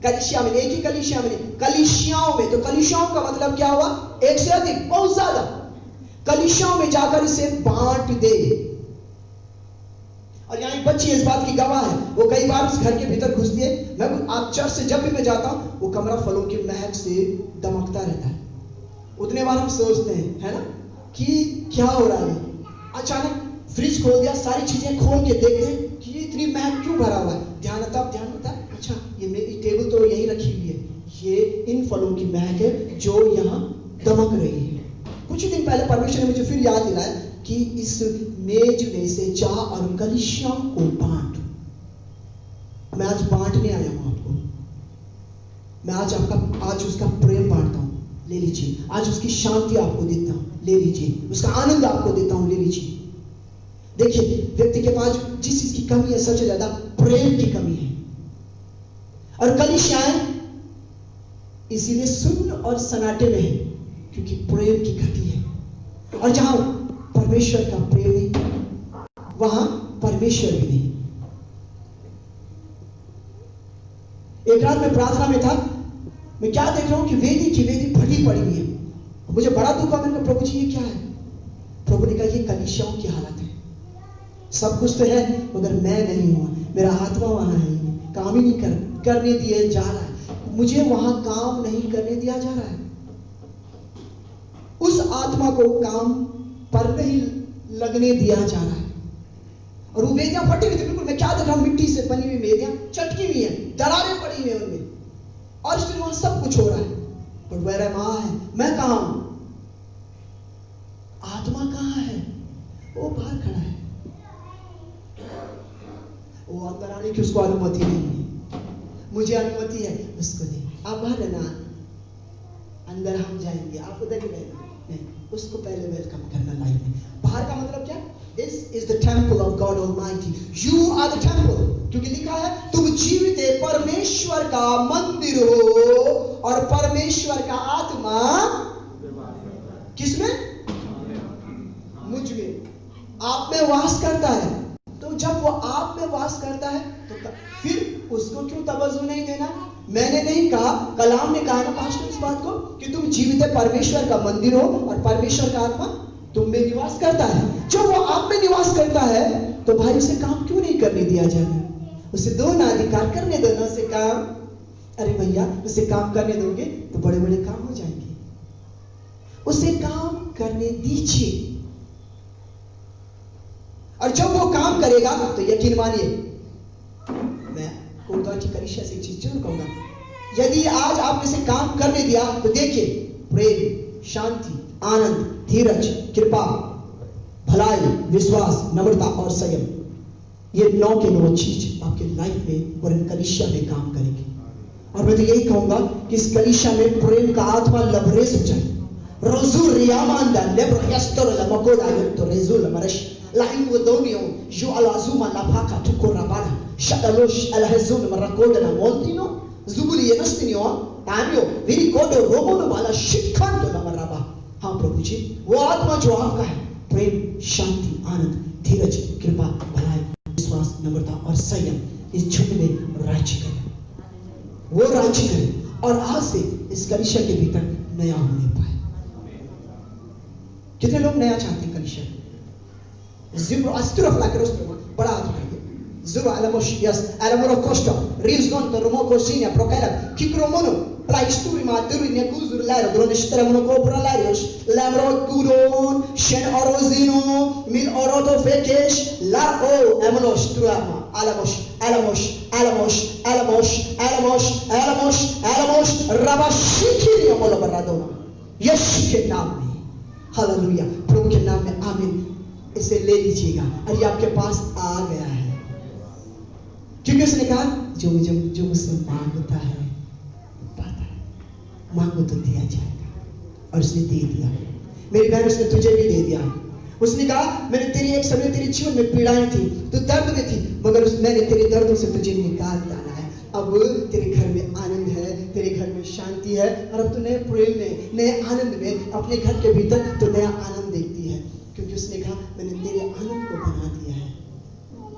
कलीसिया में, एक ही कलीसिया में नहीं, कलीसियाओं में। तो कलीसियाओं का मतलब क्या हुआ? एक से अधिक, बहुत ज्यादा। कलीसियाओं में जाकर इसे बांट दे। और यहाँ एक बच्ची इस बात की गवाह है, वो कई बार उस घर के भीतर घुसती है। मैं आप चर्च से जब भी मैं जाता हूं, वो कमरा फलों की महक से दमकता रहता है। उतने बार हम सोचते हैं, है ना, कि क्या हो रहा है। अचानक फ्रिज खोल दिया, सारी चीजें खोल के देखते हैं कि ये इतनी महक क्यों भरा हुआ है। ध्यान होता, अच्छा ये मेरी टेबल तो यही रखी हुई है, ये इन फलों की महक है जो यहाँ दमक रही है। कुछ दिन पहले परमेश्वर ने मुझे फिर याद दिलाया कि इस मेज में से जा और कलीसियाओं को बांट। मैं आज बांटने आया हूं आपको। मैं आज उसका प्रेम बांटता हूं, ले लीजिए। आज उसकी शांति आपको देता हूं, ले लीजिए। उसका आनंद आपको देता हूं, ले लीजिए। देखिए, व्यक्ति के पास जिस चीज की कमी है, सबसे ज्यादा प्रेम की कमी है। और कलीसियाएं इसीलिए शून्य और सन्नाटे में है, क्योंकि प्रेम की घटी है। और जहां परमेश्वर का प्रेम नहीं, वहां परमेश्वर भी नहीं। एक रात में प्रार्थना में था, मैं क्या देख रहा हूं कि वेदी की वेदी भरी पड़ी हुई है। मुझे बड़ा दुख हुआ। मैंने कहा, प्रभु जी ये क्या है? प्रभु ने कहा, ये कलीसियाओं की हालत है। सब कुछ तो है, मगर मैं नहीं हुआ, मेरा आत्मा वहां है, काम ही नहीं करने दिया जा रहा है। मुझे वहां काम नहीं करने दिया जा रहा है। उस आत्मा को काम पर नहीं लगने दिया जा रहा है। और वो वेदियां फटी हुई थी बिल्कुल। मैं क्या देख रहा हूं, मिट्टी से बनी हुई वेदियां चटकी हुई है, दरारें पड़ी हुई है उनमें, और फिर वहां सब कुछ हो रहा है। बट वेयर एम आई? मैं कहां हूं? आत्मा कहां है? वो बाहर खड़ा है। वो अंदर आने की उसको अनुमति नहीं है। मुझे अनुमति है, उसको नहीं। आप बाहर रहना, अंदर हम जाएंगे, आप उधर ही रहना। नहीं, उसको पहले वेलकम करना लाइफ में। बाहर का मतलब क्या? This is the temple of God Almighty. You are the temple. क्योंकि लिखा है, तुम जीवित परमेश्वर का मंदिर हो और परमेश्वर का आत्मा किसमें? मुझ में, आप में वास करता है। तो जब वो आप में वास करता है, तो फिर उसको क्यों तवज्जो नहीं देना? मैंने नहीं कहा, कलाम ने कहा ना पास्टर इस बात को, कि तुम जीवित परमेश्वर का मंदिर हो और परमेश्वर का आत्मा तुम में निवास करता है। जब वो आप में निवास करता है, तो भाई उसे काम क्यों नहीं करने दिया जाए? उसे दो ना अधिकार करने दो ना, उसे काम। अरे भैया, उसे काम करने दोगे तो बड़े बड़े काम हो जाएंगे। उसे काम करने दीजिए। और जब वो काम करेगा, तो यकीन मानिए, मैं कोटवाची कलीसिया से एक चीज जरूर कहूंगा, यदि आज आपने इसे काम करने दिया, तो देखिए, प्रेम, शांति, आनंद, धीरज, कृपा, भलाई, विश्वास, नम्रता और संयम, ये 9 के 9 चीज आपके लाइफ में और इन कलीसिया में काम करेंगे। और मैं तो यही कहूंगा कि इस कलीसिया में प्रेम का आत्मा लबरेज हो जाए। रोजुल रियामांदा लेब्रयस्तर लमकोदा यत्तो रेजुल मरश लाइन वदोनियो जो अलazuma la paka tuko rabana shadalosh alhazun marakoda na moldino zubuli yenastinio तामियो वेरी कोडो रोमोनो वाला शिखंड लमराबा। हाँ प्रभु जी, वो आत्मा जो आपका है, प्रेम, शांति, आनंद, धीरज, कृपा, भलाई, विश्वास, नम्रता और संयम, इस झुंड में राज्य करे। वो राज्य करे और आज से इस कलीसिया के भीतर नया होने पाए। कितने लोग नया चाहते हैं कलीसिया? जिब्रो अस्त्र फ्लाकरोस बड़ा आत्मा है। Zuru alamoshias alamorocosto risgonto romocosina procala kikromono plaisturi maturi nekuzur laro dronestramono copralarios lamro gudon shen orozino min oroto fekesh la o amolostrama alamos rabashikiri amolo baradona यीशु के नाम में हालेलुया, प्रभु के नाम में आमीन। इसे ले लीजिएगा। और ये आपके पास आ गया है, क्योंकि उसने कहा, जो मुझसे मांगता है पाता है, मांगो तो दिया जाएगा। और उसने दे दिया। मेरी बहन, उसने तुझे भी दे दिया। उसने कहा मैंने तेरी एक समय तेरे जीवन में पीड़ाएं थी, तो दर्द में थी, मगर मैंने तेरे दर्दों से तुझे निकाल डाला है। अब तेरे घर में आनंद है, तेरे घर में शांति है, और अब तो नए प्रेम में, नए आनंद में अपने घर के भीतर तो नया आनंद देखती है, क्योंकि उसने कहा मैंने तेरे आनंद को बना दिया है।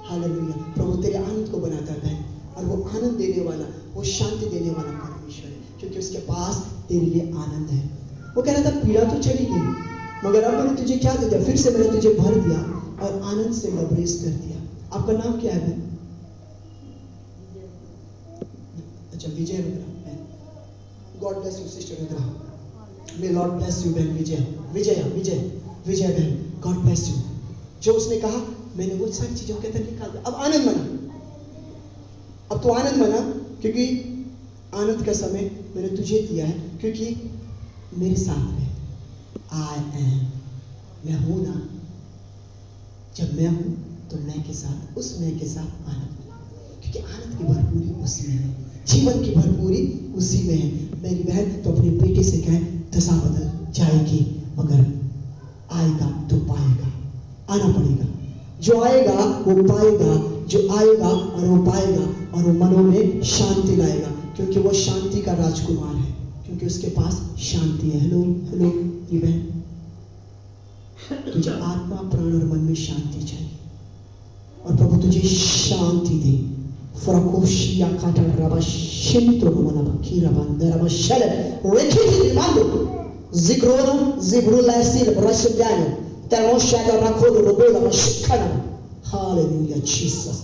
हालेलुया। प्रभु तेरे आनंद को बनाता है, और वो आनंद देने वाला, वो शांति देने वाला परमेश्वर है, क्योंकि उसके पास तेरे लिए आनंद है। वो कह रहा था पीड़ा तो चली गई, मगर अब मैंने तुझे क्या दे दिया, फिर से मैंने तुझे भर दिया और आनंद से लबरेज कर दिया। आपका नाम क्या है? अच्छा, Vijay Rudra. God bless you sister Rudra. May Lord bless you बहन विजय, विजय बहन, गॉड ब्लेस यू। जो उसने कहा मैंने वो सारी चीजों के अंदर निकाल दिया, अब आनंद मना। अब तो आनंद मना, क्योंकि आनंद का समय मैंने तुझे दिया है, क्योंकि मेरे साथ है। आई एम, मैं हूं ना। जब मैं हूं तो मैं के साथ, उस मैं के साथ आनंद, क्योंकि आनंद की भरपूरी उसी में है, जीवन की भरपूरी उसी में है। मेरी बहन तो अपने बेटे से कहे दशा बदल जाएगी, मगर आएगा तो पाएगा, आना पड़ेगा। जो आएगा वो पाएगा, जो आएगा और वो पाएगा, और वो मनों में शांति लाएगा, क्योंकि वो शांति का राजकुमार है, क्योंकि उसके पास शांति है। हेलो हेलो ये बहन, तुझे आत्मा, प्राण और मन में शांति चाहिए, और प्रभु तुझे शांति दे। फ्रकोशिया काटा रबा शिंतो मना बकीरा बंदर शल रेखी मांगो जिक्रोन जिब्रुलासिल ब्रशब्यानो termoshaga rakolo robola mashikana। Hallelujah Jesus.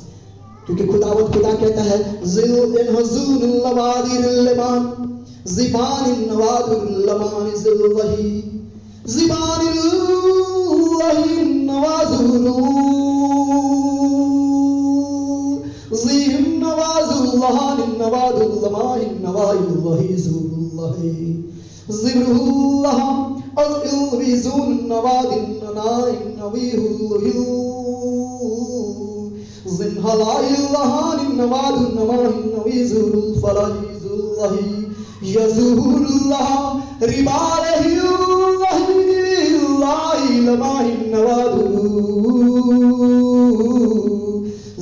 क्योंकि खुदावत खुदा कहता है जिल इन हजून लवादिर लमान ज़िबान नवादुल लमान ज़िलवही ज़िबान लही नवाजुलू ज़िम नवाजुल्लाह नवादुल लमान नवाइलही ज़ुल्लाही ज़िब्रुल्लाह अज़इलविज़ुन नवादिन नाइन नवीहुल्लू ज़िन्हलाइल्लाहान नवादुन नवाहिन नवीज़ुल फलाइज़ुल्लाही यज़ुहुल्लाह रिबालहिल्लाही लमाहिन नवादु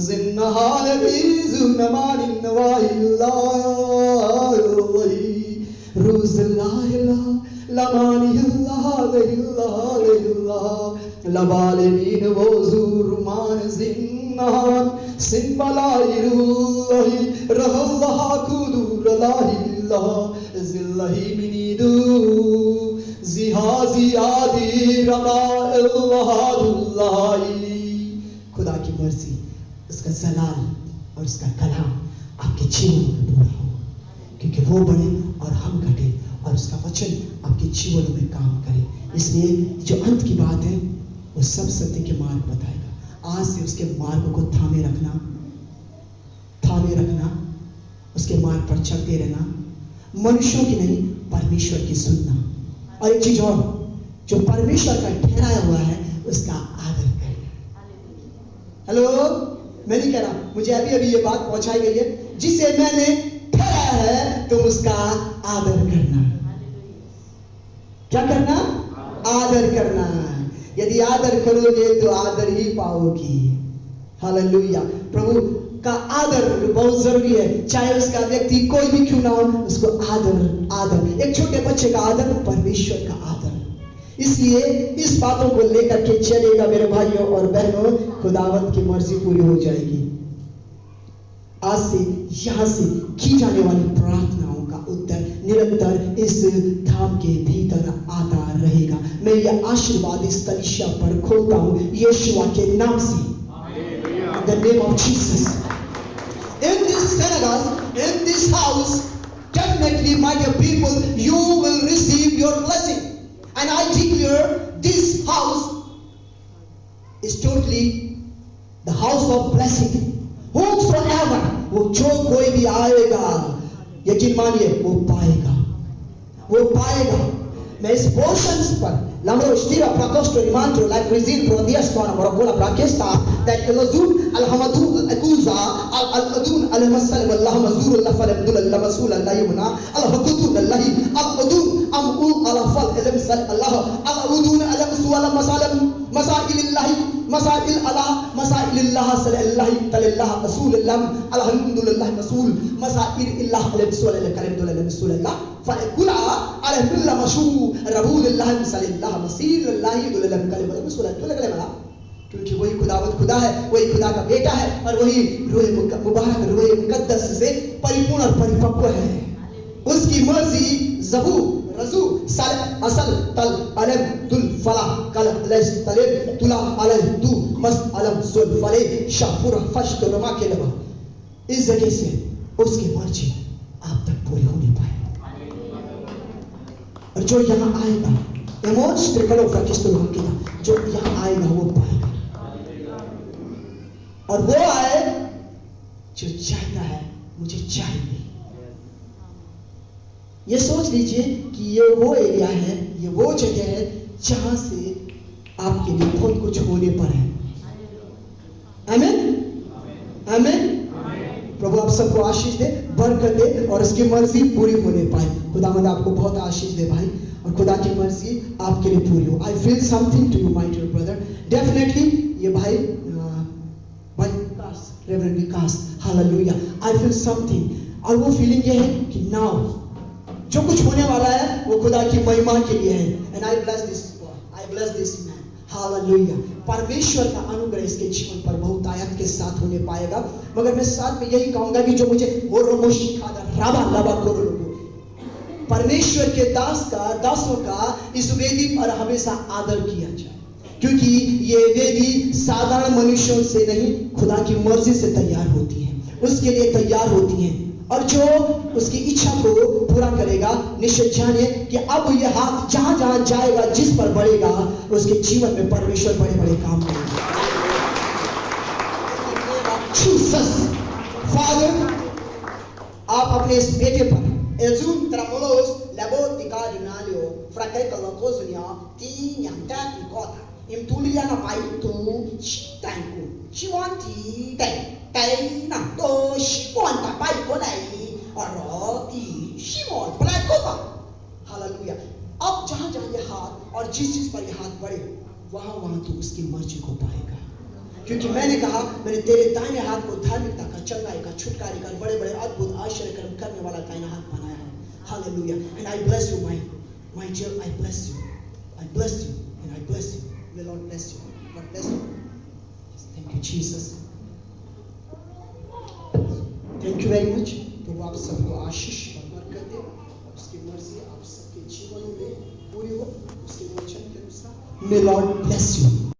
ज़िन्नहाल बीज़ुन नमानिन नवाहिल्लाही रुज़ल्लाहिल्ला लमानिहिल्लाह लबालमीन वज़ुरुमान ज़िन्नान सिंबलाइरुल्लाही रहल्लाह कुदुरलाहिल्लाह ज़िल्लाही मिनीदु ज़िहाज़ी आदि रबाइल्लाहुल्लाही। खुदा की मर्जी, उसका जलाल और उसका कलाम आपके जीवन में पूरा हो, क्योंकि वो बढ़े और हम घटे, और उसका वचन आपके जीवन में काम करे। इसलिए जो अंत की बात है वो सब सत्य के मार्ग बताएगा। आज से उसके मार्ग को थामे रखना, उसके मार्ग पर चलते रहना, मनुष्यों की नहीं परमेश्वर की सुनना। और एक चीज और, जो परमेश्वर का ठहराया हुआ है उसका आदर करना। हेलो, मैं नहीं कह रहा, मुझे अभी अभी ये बात पहुंचाई गई है, जिसे मैंने ठहराया है तो उसका आदर करना। क्या करना? आदर करना। यदि आदर करोगे तो आदर ही पाओगी। हालेलुया। प्रभु का आदर बहुत जरूरी है, चाहे उसका व्यक्ति कोई भी क्यों ना हो, उसको आदर। एक छोटे बच्चे का आदर, परमेश्वर का आदर। इसलिए इस बातों को लेकर के चलेगा मेरे भाइयों और बहनों, खुदावंत की मर्जी पूरी हो जाएगी। आज से यहां से की जाने वाली प्रार्थनाओं का उत्तर निरंतर इस धाम के भीतर आता रहेगा। मैं ये आशीर्वाद इस कलीसिया पर खोलता हूं यीशुआ के नाम से। In the name of Jesus. In this synagogue, in this house, definitely, my dear people, you will receive your blessing. And I declare this house is totally the house of blessing. Whosoever, वो जो कोई भी आएगा, यकीन मानिए वो पाएगा। मैं इस पोर्शंस पर Lamro stira prakosto rimantro like resin pro diastona morokola prakesta that elazun alhamadu akuza al-adun al-masal wallahu mazur al-lafal abdul al-masul al-layuna al-hudud al-lahi al-adun amul al-fal al-masal Allah al-adun al-masul al-masalam मसाइलिल्लाहि मसाइल अल्लाह मसाइलिल्लाह सल्लल्लाहु तल्लाह रसूलुल्लाह अल्हम्दुलिल्लाह रसूल मसाइलिल्लाह अलैहि कलमदुल्लाह रसूलुल्लाह फकुला अलहम्दुलिल्लाह मशू रबूलुल्लाह सल्लल्लाहु मसीलल्लाह दुल्लाह कलमदुल्लाह रसूलुल्लाह। क्योंकि वही खुदावत खुदा है, वही खुदा का बेटा है और वही रूह मुबारक रूह मुकद्दस से परिपूर्ण और परिपक्व है। उसकी मर्जी ज़बू रजू सल असल तल अलम तुल फला कल अलस तलेब तुला अलह तू मस अलम सुल फले शापुर फश तो रमा के लबा। इस जगह से उसकी मर्जी आप तक पूरी हो नहीं पाए। और जो यहाँ आएगा एमोज त्रिकलो का किस तरह की जो यहाँ आएगा वो पाएगा। और वो आए जो चाहता है मुझे चाहिए। ये सोच लीजिए कि ये वो एरिया है, ये वो जगह है जहां से आपके लिए बहुत कुछ होने पर है। आमीन आमीन। प्रभु आप सबको आशीष दे, बरकत दे और उसकी मर्जी पूरी होने पाए। खुदावंद आपको बहुत आशीष दे भाई और खुदा की मर्जी आपके लिए पूरी हो। I feel something to you my dear brother. Definitely ये भाई reverend Vikas hallelujah I feel something. और वो फीलिंग ये है कि नाउ जो कुछ होने वाला है वो खुदा की महिमा के लिए है। And I bless this man hallelujah. परमेश्वर का अनुग्रह इसके जीवन पर बहुत आयत के साथ होने पाएगा। मगर मैं साथ में यही कहूंगा कि जो मुझे वो रोमोशी खादा राबा लाबा करो परमेश्वर के दासों का इस वेदी पर हमेशा आदर किया जाए, क्योंकि ये वेदी साधारण मनुष्यों से नहीं खुदा की मर्जी से तैयार होती है, उसके लिए तैयार होती है। और जो उसकी इच्छा को पूरा करेगा निश्चय जानिए कि अब ये हाथ जहां जहां जाएगा जिस पर बढ़ेगा उसके जीवन में परमेश्वर बड़े बड़े काम करेगा। फादर आप अपने इस बेटे पर assume ट्रामोलोस लेबोटिका जुनालियो फ्राके कलोकोजुनिया तीन्यांटा इकोता imtulia na pai tu chitanku chiwanti tai na to shikwanta pai ko dai aroti shimon plakova hallelujah. अब जहां जहां ये हाथ और जिस चीज पर ये हाथ बढ़े वहां वहां तू उसकी मर्जी को पाएगा। क्योंकि मैंने कहा मैंने तेरे दाहिने हाथ को धार्मिकता का चंगाई का छुटकारे का बड़े बड़े अद्भुत आश्चर्य कर्म करने वाला दाहिना हाथ बनाया है। Hallelujah. And I bless you my dear, I bless you and I bless you. May Lord bless you. God bless you. Thank you, Jesus. Thank you very much. प्रभु आप सबको आशीष और बरकत दे। उसकी मर्जी आप सबके जीवन में पूरी हो उसके वचन के अनुसार। May Lord bless you.